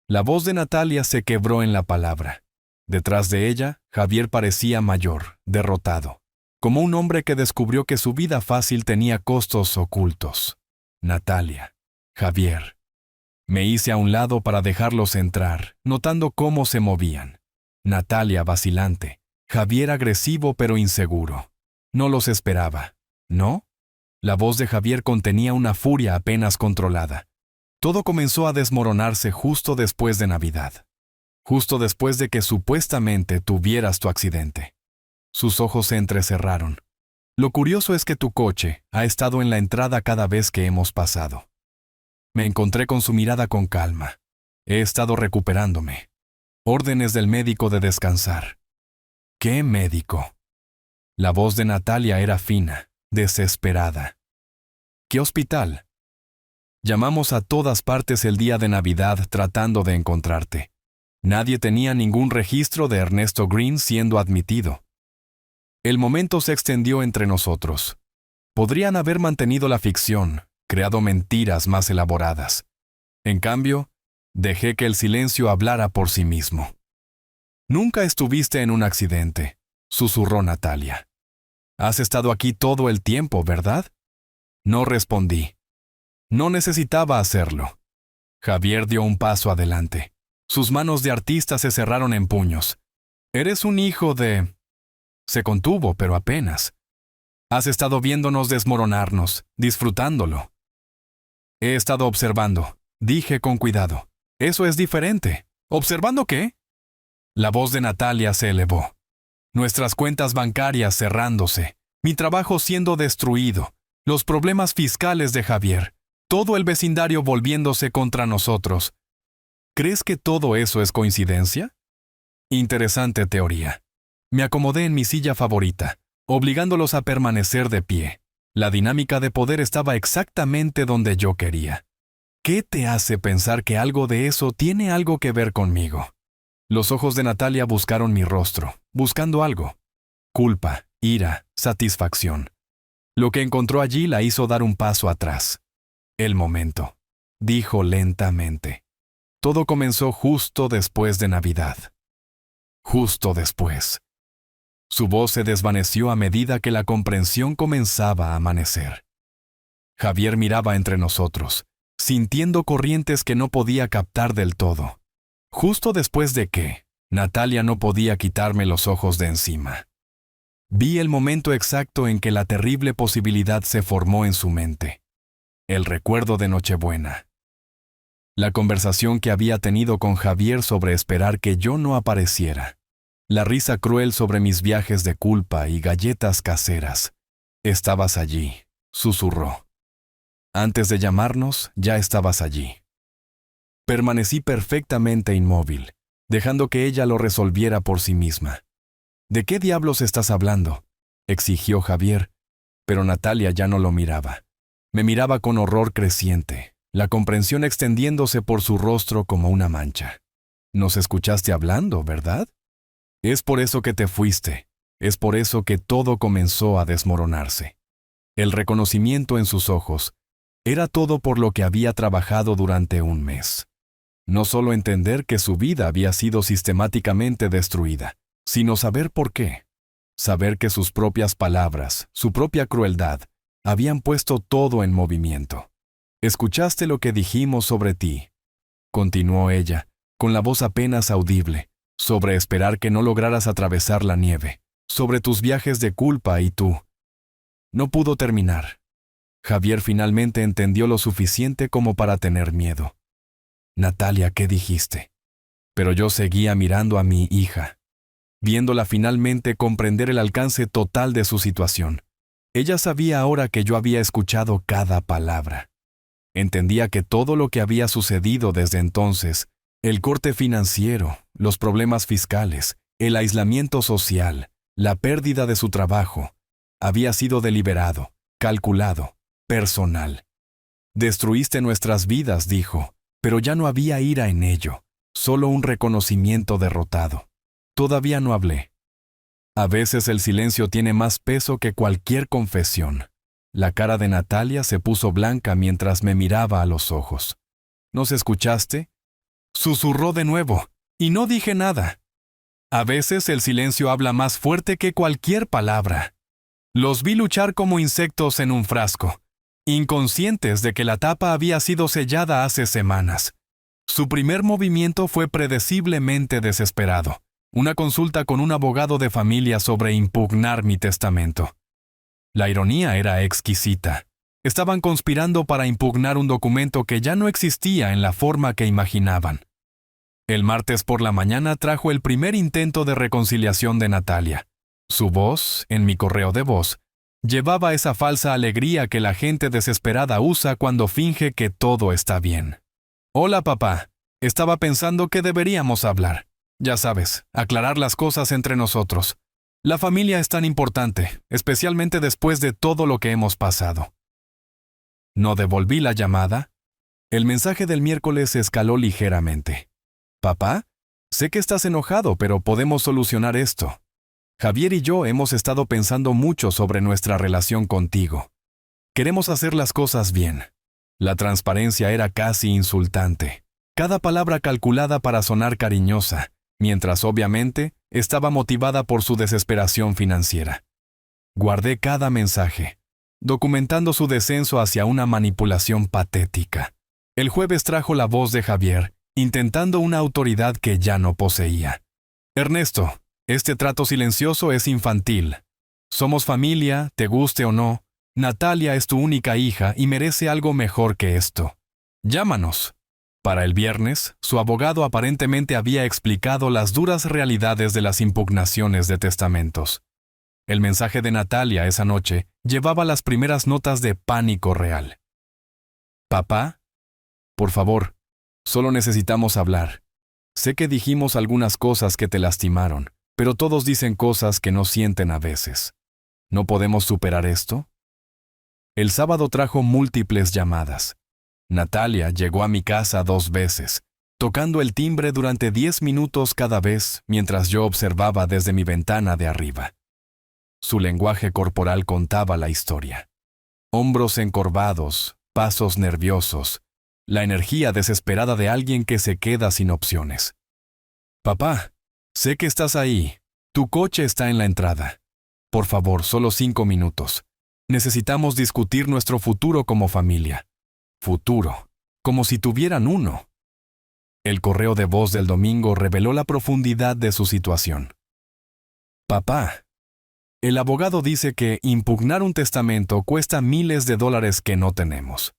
La voz de Natalia se quebró en la palabra. Detrás de ella, Javier parecía mayor, derrotado, como un hombre que descubrió que su vida fácil tenía costos ocultos. Natalia, Javier. Me hice a un lado para dejarlos entrar, notando cómo se movían. Natalia vacilante, Javier agresivo pero inseguro. No los esperaba, ¿no? La voz de Javier contenía una furia apenas controlada. Todo comenzó a desmoronarse justo después de Navidad. Justo después de que supuestamente tuvieras tu accidente. Sus ojos se entrecerraron. Lo curioso es que tu coche ha estado en la entrada cada vez que hemos pasado. Me encontré con su mirada con calma. He estado recuperándome. Órdenes del médico de descansar. ¿Qué médico? La voz de Natalia era fina, desesperada. ¿Qué hospital? Llamamos a todas partes el día de Navidad tratando de encontrarte. Nadie tenía ningún registro de Ernesto Green siendo admitido. El momento se extendió entre nosotros. Podrían haber mantenido la ficción, creado mentiras más elaboradas. En cambio, dejé que el silencio hablara por sí mismo. «Nunca estuviste en un accidente», susurró Natalia. «Has estado aquí todo el tiempo, ¿verdad?» No respondí. No necesitaba hacerlo. Javier dio un paso adelante. Sus manos de artista se cerraron en puños. «Eres un hijo de...» Se contuvo, pero apenas. Has estado viéndonos desmoronarnos, disfrutándolo. He estado observando, dije con cuidado. Eso es diferente. ¿Observando qué? La voz de Natalia se elevó. Nuestras cuentas bancarias cerrándose, mi trabajo siendo destruido, los problemas fiscales de Javier, todo el vecindario volviéndose contra nosotros. ¿Crees que todo eso es coincidencia? Interesante teoría. Me acomodé en mi silla favorita, obligándolos a permanecer de pie. La dinámica de poder estaba exactamente donde yo quería. ¿Qué te hace pensar que algo de eso tiene algo que ver conmigo? Los ojos de Natalia buscaron mi rostro, buscando algo. Culpa, ira, satisfacción. Lo que encontró allí la hizo dar un paso atrás. El momento, dijo lentamente. Todo comenzó justo después de Navidad. Justo después. Su voz se desvaneció a medida que la comprensión comenzaba a amanecer. Javier miraba entre nosotros, sintiendo corrientes que no podía captar del todo. Justo después de que, Natalia no podía quitarme los ojos de encima. Vi el momento exacto en que la terrible posibilidad se formó en su mente. El recuerdo de Nochebuena. La conversación que había tenido con Javier sobre esperar que yo no apareciera. La risa cruel sobre mis viajes de culpa y galletas caseras. Estabas allí, susurró. Antes de llamarnos, ya estabas allí. Permanecí perfectamente inmóvil, dejando que ella lo resolviera por sí misma. ¿De qué diablos estás hablando?, exigió Javier, pero Natalia ya no lo miraba. Me miraba con horror creciente, la comprensión extendiéndose por su rostro como una mancha. Nos escuchaste hablando, ¿verdad? Es por eso que te fuiste, es por eso que todo comenzó a desmoronarse. El reconocimiento en sus ojos era todo por lo que había trabajado durante un mes. No solo entender que su vida había sido sistemáticamente destruida, sino saber por qué. Saber que sus propias palabras, su propia crueldad, habían puesto todo en movimiento. «Escuchaste lo que dijimos sobre ti», continuó ella, con la voz apenas audible, sobre esperar que no lograras atravesar la nieve, sobre tus viajes de culpa y tú. No pudo terminar. Javier finalmente entendió lo suficiente como para tener miedo. «Natalia, ¿qué dijiste?». Pero yo seguía mirando a mi hija, viéndola finalmente comprender el alcance total de su situación. Ella sabía ahora que yo había escuchado cada palabra. Entendía que todo lo que había sucedido desde entonces, el corte financiero, los problemas fiscales, el aislamiento social, la pérdida de su trabajo, había sido deliberado, calculado, personal. «Destruiste nuestras vidas», dijo, pero ya no había ira en ello, solo un reconocimiento derrotado. Todavía no hablé. A veces el silencio tiene más peso que cualquier confesión. La cara de Natalia se puso blanca mientras me miraba a los ojos. ¿Nos escuchaste?, susurró de nuevo, y no dije nada. A veces el silencio habla más fuerte que cualquier palabra. Los vi luchar como insectos en un frasco, inconscientes de que la tapa había sido sellada hace semanas. Su primer movimiento fue predeciblemente desesperado. Una consulta con un abogado de familia sobre impugnar mi testamento. La ironía era exquisita. Estaban conspirando para impugnar un documento que ya no existía en la forma que imaginaban. El martes por la mañana trajo el primer intento de reconciliación de Natalia. Su voz, en mi correo de voz, llevaba esa falsa alegría que la gente desesperada usa cuando finge que todo está bien. «Hola, papá. Estaba pensando que deberíamos hablar. Ya sabes, aclarar las cosas entre nosotros. La familia es tan importante, especialmente después de todo lo que hemos pasado». No devolví la llamada. El mensaje del miércoles escaló ligeramente. «Papá, sé que estás enojado, pero podemos solucionar esto. Javier y yo hemos estado pensando mucho sobre nuestra relación contigo. Queremos hacer las cosas bien». La transparencia era casi insultante. Cada palabra calculada para sonar cariñosa, mientras obviamente estaba motivada por su desesperación financiera. Guardé cada mensaje, documentando su descenso hacia una manipulación patética. El jueves trajo la voz de Javier, intentando una autoridad que ya no poseía. «Ernesto, este trato silencioso es infantil. Somos familia, te guste o no. Natalia es tu única hija y merece algo mejor que esto. Llámanos. Para el viernes, su abogado aparentemente había explicado las duras realidades de las impugnaciones de testamentos. El mensaje de Natalia esa noche llevaba las primeras notas de pánico real. Papá, por favor, solo necesitamos hablar. Sé que dijimos algunas cosas que te lastimaron, pero todos dicen cosas que no sienten a veces. ¿No podemos superar esto? El sábado trajo múltiples llamadas. Natalia llegó a mi casa 2 veces, tocando el timbre durante 10 minutos cada vez mientras yo observaba desde mi ventana de arriba. Su lenguaje corporal contaba la historia. Hombros encorvados, pasos nerviosos, la energía desesperada de alguien que se queda sin opciones. Papá, sé que estás ahí. Tu coche está en la entrada. Por favor, solo 5 minutos. Necesitamos discutir nuestro futuro como familia. Futuro, como si tuvieran uno. El correo de voz del domingo reveló la profundidad de su situación. Papá, el abogado dice que impugnar un testamento cuesta miles de dólares que no tenemos.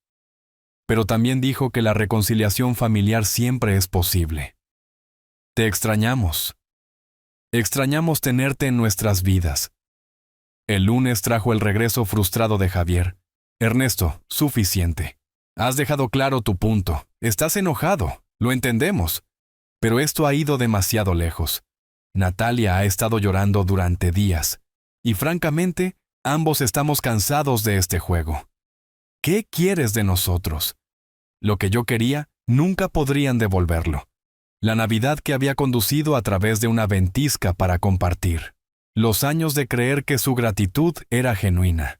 Pero también dijo que la reconciliación familiar siempre es posible. Te extrañamos. Extrañamos tenerte en nuestras vidas. El lunes trajo el regreso frustrado de Javier. Ernesto, suficiente. Has dejado claro tu punto. Estás enojado, lo entendemos. Pero esto ha ido demasiado lejos. Natalia ha estado llorando durante días. Y francamente, ambos estamos cansados de este juego. ¿Qué quieres de nosotros? Lo que yo quería, nunca podrían devolverlo. La Navidad que había conducido a través de una ventisca para compartir. Los años de creer que su gratitud era genuina.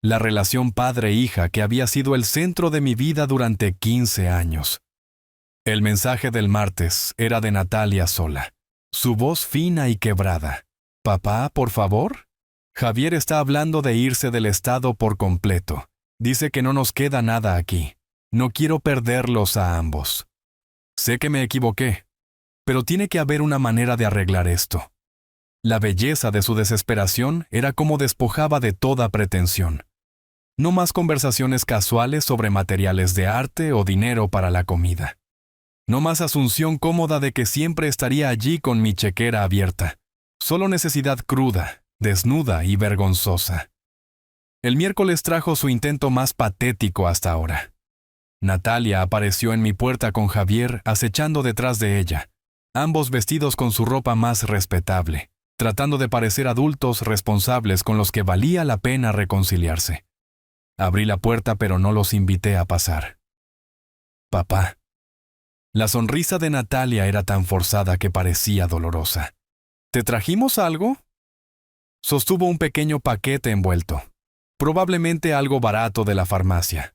La relación padre-hija que había sido el centro de mi vida durante 15 años. El mensaje del martes era de Natalia sola. Su voz fina y quebrada. «Papá, por favor». Javier está hablando de irse del estado por completo. Dice que no nos queda nada aquí. No quiero perderlos a ambos. Sé que me equivoqué, pero tiene que haber una manera de arreglar esto. La belleza de su desesperación era como despojaba de toda pretensión. No más conversaciones casuales sobre materiales de arte o dinero para la comida. No más asunción cómoda de que siempre estaría allí con mi chequera abierta. Solo necesidad cruda, desnuda y vergonzosa. El miércoles trajo su intento más patético hasta ahora. Natalia apareció en mi puerta con Javier acechando detrás de ella, ambos vestidos con su ropa más respetable, tratando de parecer adultos responsables con los que valía la pena reconciliarse. Abrí la puerta pero no los invité a pasar. Papá. La sonrisa de Natalia era tan forzada que parecía dolorosa. ¿Te trajimos algo? Sostuvo un pequeño paquete envuelto, probablemente algo barato de la farmacia.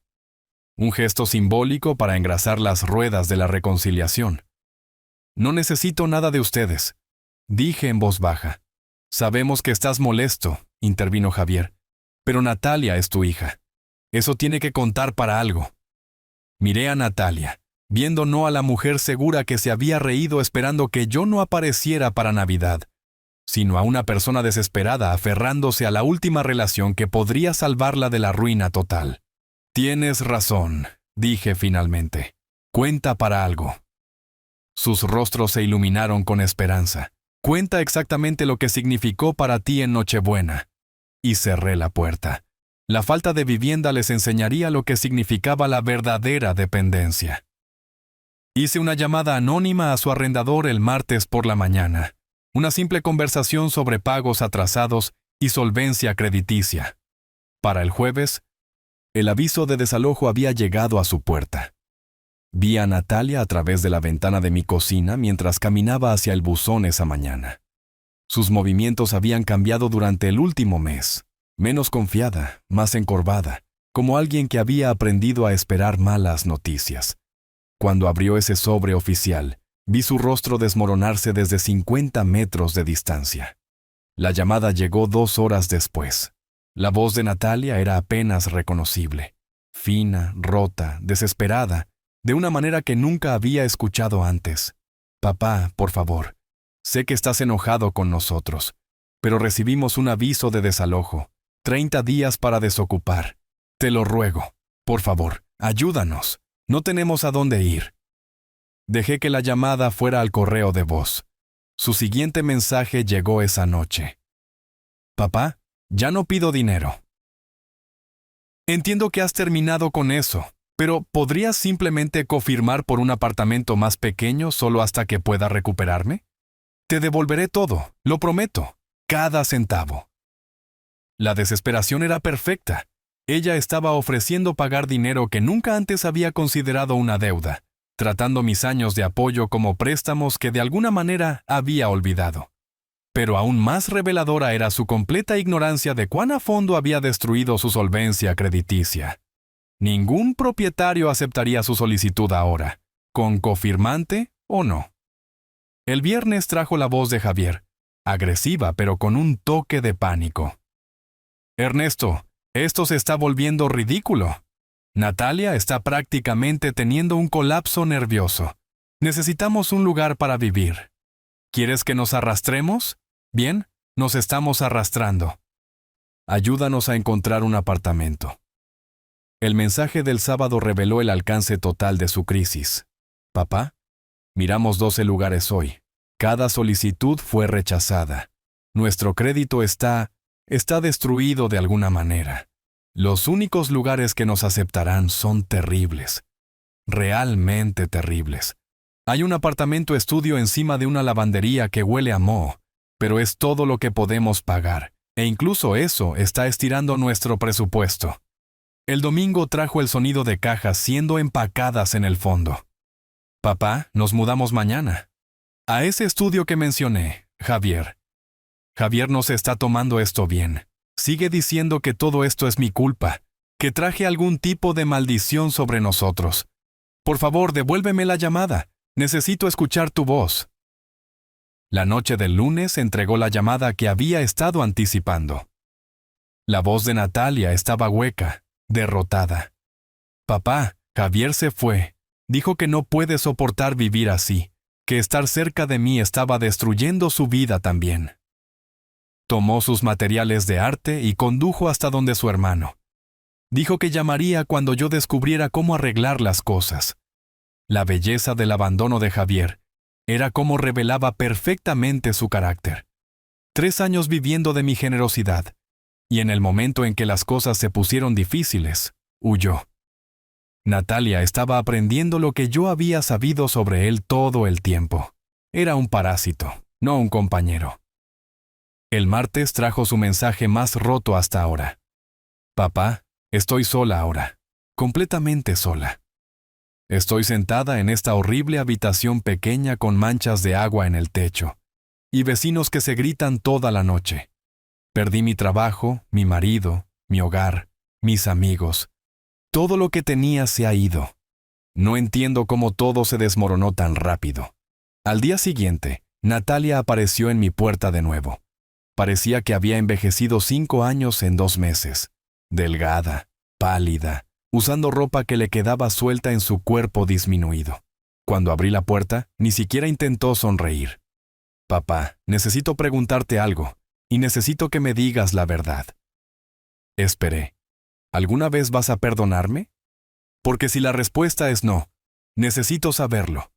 Un gesto simbólico para engrasar las ruedas de la reconciliación. No necesito nada de ustedes, dije en voz baja. Sabemos que estás molesto, intervino Javier, pero Natalia es tu hija. Eso tiene que contar para algo. Miré a Natalia, viendo no a la mujer segura que se había reído esperando que yo no apareciera para Navidad, sino a una persona desesperada aferrándose a la última relación que podría salvarla de la ruina total. Tienes razón, dije finalmente. Cuenta para algo. Sus rostros se iluminaron con esperanza. Cuenta exactamente lo que significó para ti en Nochebuena. Y cerré la puerta. La falta de vivienda les enseñaría lo que significaba la verdadera dependencia. Hice una llamada anónima a su arrendador el martes por la mañana. Una simple conversación sobre pagos atrasados y solvencia crediticia. Para el jueves, el aviso de desalojo había llegado a su puerta. Vi a Natalia a través de la ventana de mi cocina mientras caminaba hacia el buzón esa mañana. Sus movimientos habían cambiado durante el último mes. Menos confiada, más encorvada, como alguien que había aprendido a esperar malas noticias. Cuando abrió ese sobre oficial, vi su rostro desmoronarse desde 50 metros de distancia. La llamada llegó 2 horas después. La voz de Natalia era apenas reconocible. Fina, rota, desesperada, de una manera que nunca había escuchado antes. Papá, por favor, sé que estás enojado con nosotros, pero recibimos un aviso de desalojo. 30 días para desocupar. Te lo ruego. Por favor, ayúdanos. No tenemos a dónde ir. Dejé que la llamada fuera al correo de voz. Su siguiente mensaje llegó esa noche. Papá, ya no pido dinero. Entiendo que has terminado con eso, pero ¿podrías simplemente cofirmar por un apartamento más pequeño solo hasta que pueda recuperarme? Te devolveré todo, lo prometo, cada centavo. La desesperación era perfecta. Ella estaba ofreciendo pagar dinero que nunca antes había considerado una deuda, tratando mis años de apoyo como préstamos que de alguna manera había olvidado. Pero aún más reveladora era su completa ignorancia de cuán a fondo había destruido su solvencia crediticia. Ningún propietario aceptaría su solicitud ahora, con cofirmante o no. El viernes trajo la voz de Javier, agresiva pero con un toque de pánico. Ernesto, esto se está volviendo ridículo. Natalia está prácticamente teniendo un colapso nervioso. Necesitamos un lugar para vivir. ¿Quieres que nos arrastremos? Bien, nos estamos arrastrando. Ayúdanos a encontrar un apartamento. El mensaje del sábado reveló el alcance total de su crisis. Papá, miramos 12 lugares hoy. Cada solicitud fue rechazada. Nuestro crédito está destruido de alguna manera. Los únicos lugares que nos aceptarán son terribles. Realmente terribles. Hay un apartamento estudio encima de una lavandería que huele a moho, pero es todo lo que podemos pagar, e incluso eso está estirando nuestro presupuesto. El domingo trajo el sonido de cajas siendo empacadas en el fondo. Papá, nos mudamos mañana. A ese estudio que mencioné, Javier. Javier no se está tomando esto bien. Sigue diciendo que todo esto es mi culpa, que traje algún tipo de maldición sobre nosotros. Por favor, devuélveme la llamada. Necesito escuchar tu voz. La noche del lunes entregó la llamada que había estado anticipando. La voz de Natalia estaba hueca, derrotada. Papá, Javier se fue. Dijo que no puede soportar vivir así, que estar cerca de mí estaba destruyendo su vida también. Tomó sus materiales de arte y condujo hasta donde su hermano. Dijo que llamaría cuando yo descubriera cómo arreglar las cosas. La belleza del abandono de Javier era como revelaba perfectamente su carácter. 3 años viviendo de mi generosidad, y en el momento en que las cosas se pusieron difíciles, huyó. Natalia estaba aprendiendo lo que yo había sabido sobre él todo el tiempo. Era un parásito, no un compañero. El martes trajo su mensaje más roto hasta ahora. Papá, estoy sola ahora, completamente sola. Estoy sentada en esta horrible habitación pequeña con manchas de agua en el techo, y vecinos que se gritan toda la noche. Perdí mi trabajo, mi marido, mi hogar, mis amigos. Todo lo que tenía se ha ido. No entiendo cómo todo se desmoronó tan rápido. Al día siguiente, Natalia apareció en mi puerta de nuevo. Parecía que había envejecido 5 años en 2 meses. Delgada, pálida, usando ropa que le quedaba suelta en su cuerpo disminuido. Cuando abrí la puerta, ni siquiera intentó sonreír. Papá, necesito preguntarte algo, y necesito que me digas la verdad. Esperé. ¿Alguna vez vas a perdonarme? Porque si la respuesta es no, necesito saberlo.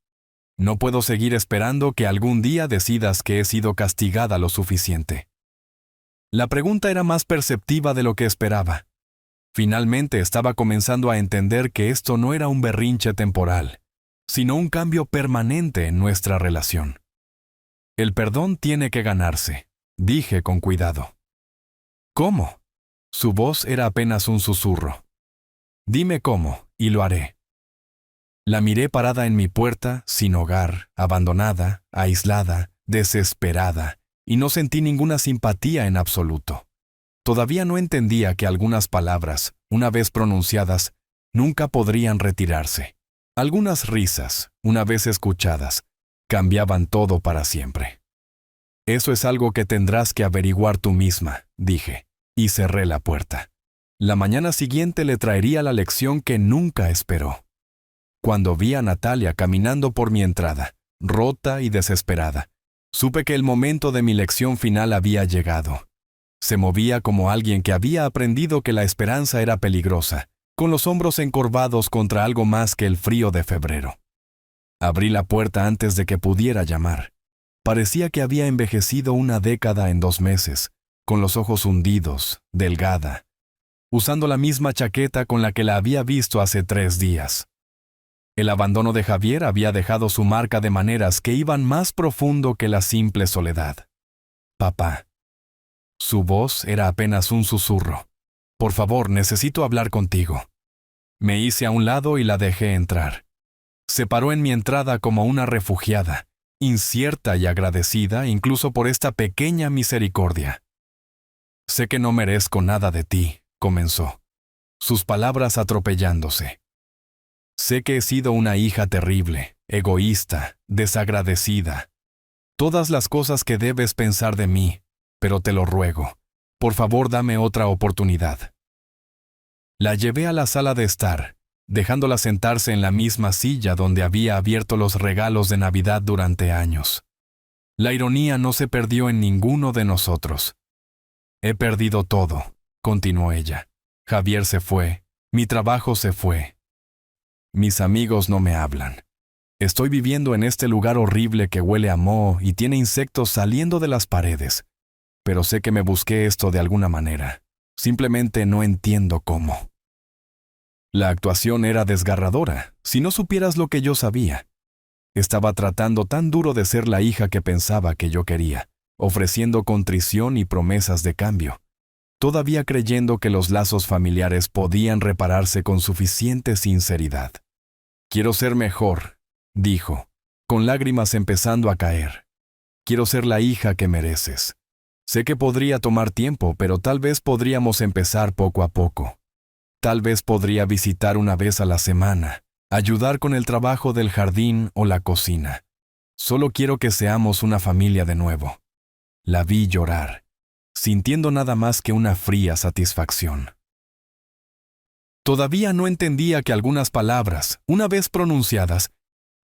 No puedo seguir esperando que algún día decidas que he sido castigada lo suficiente. La pregunta era más perceptiva de lo que esperaba. Finalmente estaba comenzando a entender que esto no era un berrinche temporal, sino un cambio permanente en nuestra relación. El perdón tiene que ganarse, dije con cuidado. ¿Cómo? Su voz era apenas un susurro. Dime cómo, y lo haré. La miré parada en mi puerta, sin hogar, abandonada, aislada, desesperada, y no sentí ninguna simpatía en absoluto. Todavía no entendía que algunas palabras, una vez pronunciadas, nunca podrían retirarse. Algunas risas, una vez escuchadas, cambiaban todo para siempre. Eso es algo que tendrás que averiguar tú misma, dije, y cerré la puerta. La mañana siguiente le traería la lección que nunca esperó. Cuando vi a Natalia caminando por mi entrada, rota y desesperada, Supe que el momento de mi lección final había llegado. Se movía como alguien que había aprendido que la esperanza era peligrosa, con los hombros encorvados contra algo más que el frío de febrero. Abrí la puerta antes de que pudiera llamar. Parecía que había envejecido una década en 2 meses, con los ojos hundidos, delgada, usando la misma chaqueta con la que la había visto hace 3 días. El abandono de Javier había dejado su marca de maneras que iban más profundo que la simple soledad. Papá. Su voz era apenas un susurro. Por favor, necesito hablar contigo. Me hice a un lado y la dejé entrar. Se paró en mi entrada como una refugiada, incierta y agradecida incluso por esta pequeña misericordia. Sé que no merezco nada de ti, comenzó, sus palabras atropellándose. Sé que he sido una hija terrible, egoísta, desagradecida. Todas las cosas que debes pensar de mí, pero te lo ruego. Por favor, dame otra oportunidad. La llevé a la sala de estar, dejándola sentarse en la misma silla donde había abierto los regalos de Navidad durante años. La ironía no se perdió en ninguno de nosotros. He perdido todo, continuó ella. Javier se fue, mi trabajo se fue. Mis amigos no me hablan. Estoy viviendo en este lugar horrible que huele a moho y tiene insectos saliendo de las paredes. Pero sé que me busqué esto de alguna manera. Simplemente no entiendo cómo. La actuación era desgarradora, si no supieras lo que yo sabía. Estaba tratando tan duro de ser la hija que pensaba que yo quería, ofreciendo contrición y promesas de cambio, todavía creyendo que los lazos familiares podían repararse con suficiente sinceridad. Quiero ser mejor, dijo, con lágrimas empezando a caer. Quiero ser la hija que mereces. Sé que podría tomar tiempo, pero tal vez podríamos empezar poco a poco. Tal vez podría visitar una vez a la semana, ayudar con el trabajo del jardín o la cocina. Solo quiero que seamos una familia de nuevo. La vi llorar, sintiendo nada más que una fría satisfacción. Todavía no entendía que algunas palabras, una vez pronunciadas,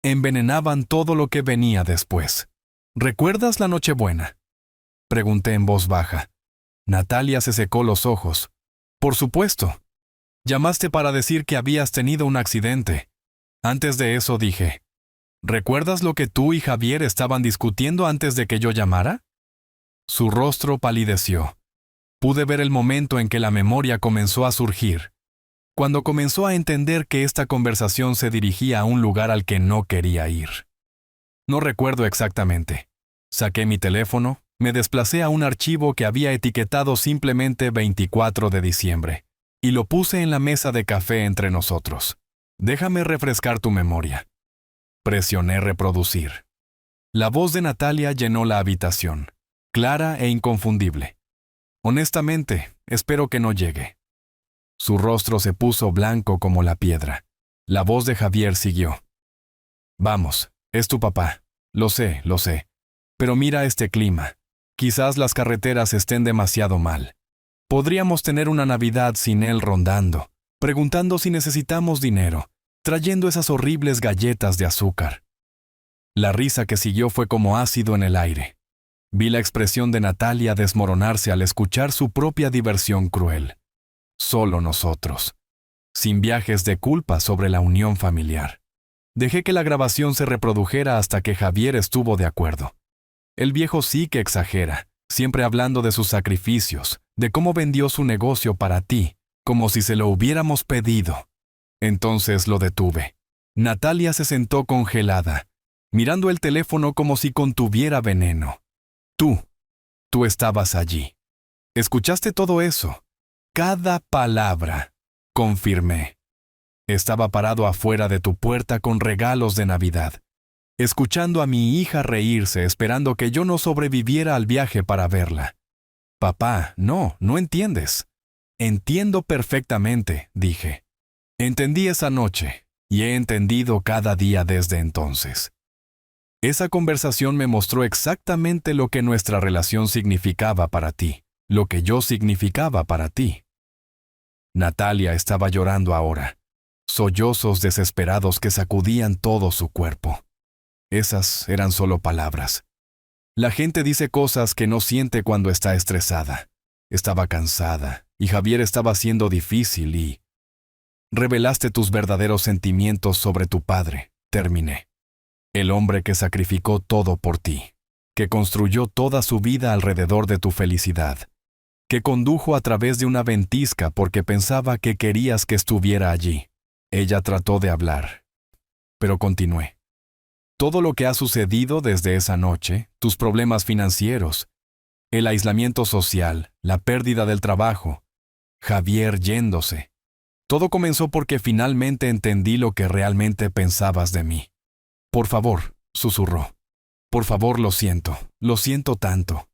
envenenaban todo lo que venía después. ¿Recuerdas la Nochebuena?, pregunté en voz baja. Natalia se secó los ojos. Por supuesto. Llamaste para decir que habías tenido un accidente. Antes de eso dije, ¿recuerdas lo que tú y Javier estaban discutiendo antes de que yo llamara? Su rostro palideció. Pude ver el momento en que la memoria comenzó a surgir, cuando comenzó a entender que esta conversación se dirigía a un lugar al que no quería ir. No recuerdo exactamente. Saqué mi teléfono, me desplacé a un archivo que había etiquetado simplemente 24 de diciembre, y lo puse en la mesa de café entre nosotros. Déjame refrescar tu memoria. Presioné reproducir. La voz de Natalia llenó la habitación, clara e inconfundible. Honestamente, espero que no llegue. Su rostro se puso blanco como la piedra. La voz de Javier siguió. Vamos, es tu papá. Lo sé. Pero mira este clima. Quizás las carreteras estén demasiado mal. Podríamos tener una Navidad sin él rondando, preguntando si necesitamos dinero, trayendo esas horribles galletas de azúcar. La risa que siguió fue como ácido en el aire. Vi la expresión de Natalia desmoronarse al escuchar su propia diversión cruel. Solo nosotros. Sin viajes de culpa sobre la unión familiar. Dejé que la grabación se reprodujera hasta que Javier estuvo de acuerdo. El viejo sí que exagera, siempre hablando de sus sacrificios, de cómo vendió su negocio para ti, como si se lo hubiéramos pedido. Entonces lo detuve. Natalia se sentó congelada, mirando el teléfono como si contuviera veneno. Tú estabas allí. ¿Escuchaste todo eso? Cada palabra, confirmé. Estaba parado afuera de tu puerta con regalos de Navidad, escuchando a mi hija reírse, esperando que yo no sobreviviera al viaje para verla. Papá, no entiendes. Entiendo perfectamente, dije. Entendí esa noche, y he entendido cada día desde entonces. Esa conversación me mostró exactamente lo que nuestra relación significaba para ti, lo que yo significaba para ti. Natalia estaba llorando ahora, sollozos desesperados que sacudían todo su cuerpo. Esas eran solo palabras. La gente dice cosas que no siente cuando está estresada. Estaba cansada, y Javier estaba siendo difícil y... Revelaste tus verdaderos sentimientos sobre tu padre, terminé. El hombre que sacrificó todo por ti, que construyó toda su vida alrededor de tu felicidad, que condujo a través de una ventisca porque pensaba que querías que estuviera allí. Ella trató de hablar, pero continué. Todo lo que ha sucedido desde esa noche, tus problemas financieros, el aislamiento social, la pérdida del trabajo, Javier yéndose. Todo comenzó porque finalmente entendí lo que realmente pensabas de mí. Por favor, susurró. Por favor, lo siento tanto.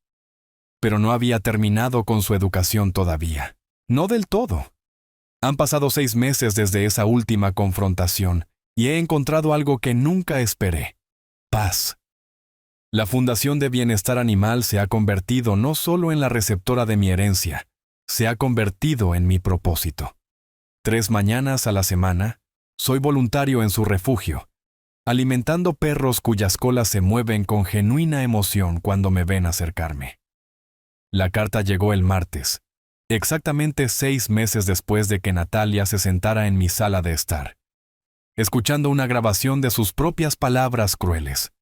Pero no había terminado con su educación todavía. No del todo. Han pasado 6 meses desde esa última confrontación y he encontrado algo que nunca esperé. Paz. La Fundación de Bienestar Animal se ha convertido no solo en la receptora de mi herencia, se ha convertido en mi propósito. 3 mañanas a la semana, soy voluntario en su refugio, alimentando perros cuyas colas se mueven con genuina emoción cuando me ven acercarme. La carta llegó el martes, exactamente 6 meses después de que Natalia se sentara en mi sala de estar, escuchando una grabación de sus propias palabras crueles.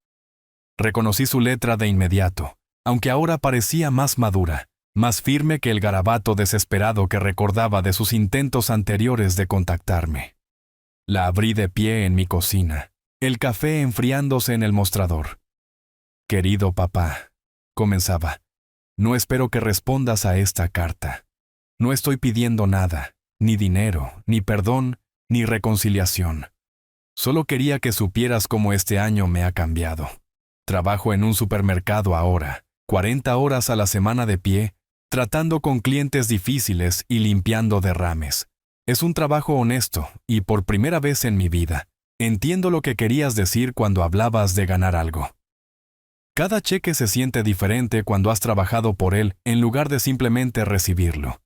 Reconocí su letra de inmediato, aunque ahora parecía más madura, más firme que el garabato desesperado que recordaba de sus intentos anteriores de contactarme. La abrí de pie en mi cocina, el café enfriándose en el mostrador. Querido papá, comenzaba, no espero que respondas a esta carta. No estoy pidiendo nada, ni dinero, ni perdón, ni reconciliación. Solo quería que supieras cómo este año me ha cambiado. Trabajo en un supermercado ahora, 40 horas a la semana de pie, tratando con clientes difíciles y limpiando derrames. Es un trabajo honesto y por primera vez en mi vida, entiendo lo que querías decir cuando hablabas de ganar algo. Cada cheque se siente diferente cuando has trabajado por él en lugar de simplemente recibirlo.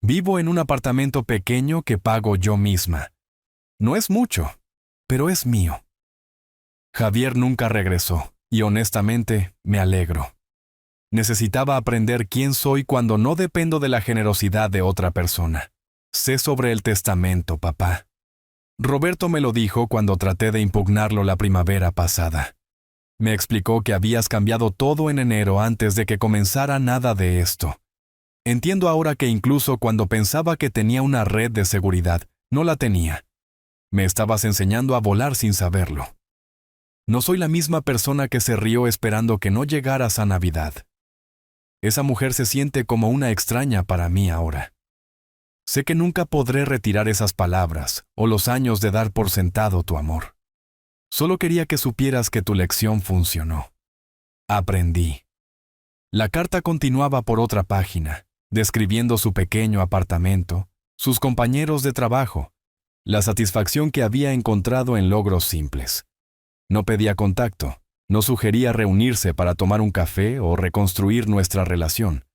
Vivo en un apartamento pequeño que pago yo misma. No es mucho, pero es mío. Javier nunca regresó, y honestamente me alegro. Necesitaba aprender quién soy cuando no dependo de la generosidad de otra persona. Sé sobre el testamento, papá. Roberto me lo dijo cuando traté de impugnarlo la primavera pasada. Me explicó que habías cambiado todo en enero antes de que comenzara nada de esto. Entiendo ahora que incluso cuando pensaba que tenía una red de seguridad, no la tenía. Me estabas enseñando a volar sin saberlo. No soy la misma persona que se rió esperando que no llegaras a Navidad. Esa mujer se siente como una extraña para mí ahora. Sé que nunca podré retirar esas palabras o los años de dar por sentado tu amor. Solo quería que supieras que tu lección funcionó. Aprendí. La carta continuaba por otra página, describiendo su pequeño apartamento, sus compañeros de trabajo, la satisfacción que había encontrado en logros simples. No pedía contacto, no sugería reunirse para tomar un café o reconstruir nuestra relación.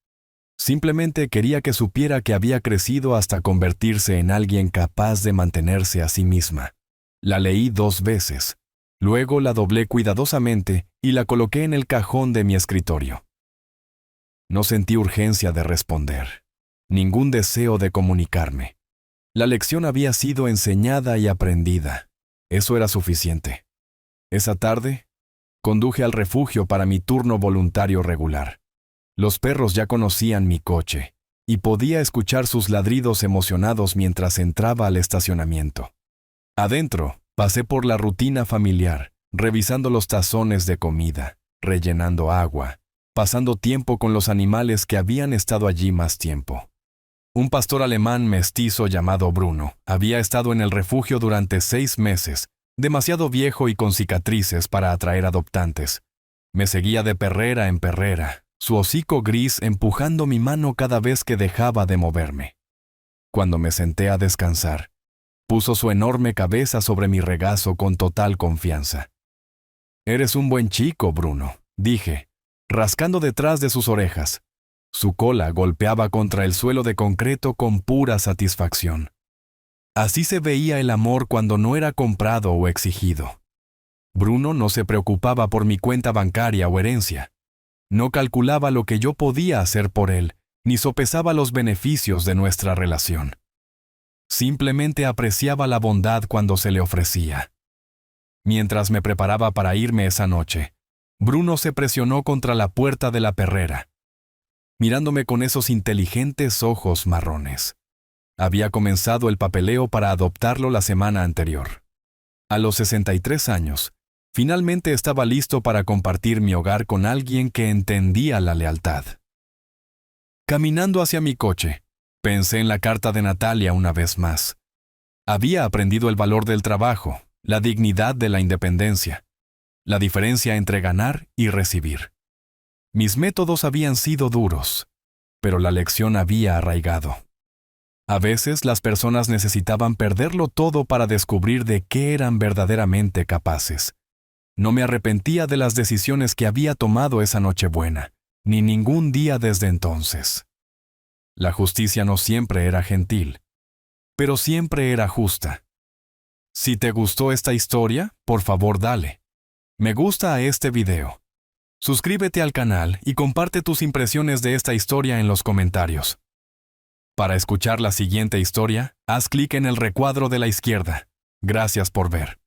Simplemente quería que supiera que había crecido hasta convertirse en alguien capaz de mantenerse a sí misma. La leí 2 veces. Luego la doblé cuidadosamente y la coloqué en el cajón de mi escritorio. No sentí urgencia de responder, ningún deseo de comunicarme. La lección había sido enseñada y aprendida. Eso era suficiente. Esa tarde, conduje al refugio para mi turno voluntario regular. Los perros ya conocían mi coche, y podía escuchar sus ladridos emocionados mientras entraba al estacionamiento. Adentro, pasé por la rutina familiar, revisando los tazones de comida, rellenando agua, pasando tiempo con los animales que habían estado allí más tiempo. Un pastor alemán mestizo llamado Bruno había estado en el refugio durante 6 meses, demasiado viejo y con cicatrices para atraer adoptantes. Me seguía de perrera en perrera, su hocico gris empujando mi mano cada vez que dejaba de moverme. Cuando me senté a descansar, puso su enorme cabeza sobre mi regazo con total confianza. «Eres un buen chico, Bruno», dije, rascando detrás de sus orejas. Su cola golpeaba contra el suelo de concreto con pura satisfacción. Así se veía el amor cuando no era comprado o exigido. Bruno no se preocupaba por mi cuenta bancaria o herencia. No calculaba lo que yo podía hacer por él, ni sopesaba los beneficios de nuestra relación. Simplemente apreciaba la bondad cuando se le ofrecía. Mientras me preparaba para irme esa noche, Bruno se presionó contra la puerta de la perrera, mirándome con esos inteligentes ojos marrones. Había comenzado el papeleo para adoptarlo la semana anterior. A los 63 años, finalmente estaba listo para compartir mi hogar con alguien que entendía la lealtad. Caminando hacia mi coche, pensé en la carta de Natalia una vez más. Había aprendido el valor del trabajo, la dignidad de la independencia, la diferencia entre ganar y recibir. Mis métodos habían sido duros, pero la lección había arraigado. A veces las personas necesitaban perderlo todo para descubrir de qué eran verdaderamente capaces. No me arrepentía de las decisiones que había tomado esa Nochebuena, ni ningún día desde entonces. La justicia no siempre era gentil, pero siempre era justa. Si te gustó esta historia, por favor dale me gusta a este video. Suscríbete al canal y comparte tus impresiones de esta historia en los comentarios. Para escuchar la siguiente historia, haz clic en el recuadro de la izquierda. Gracias por ver.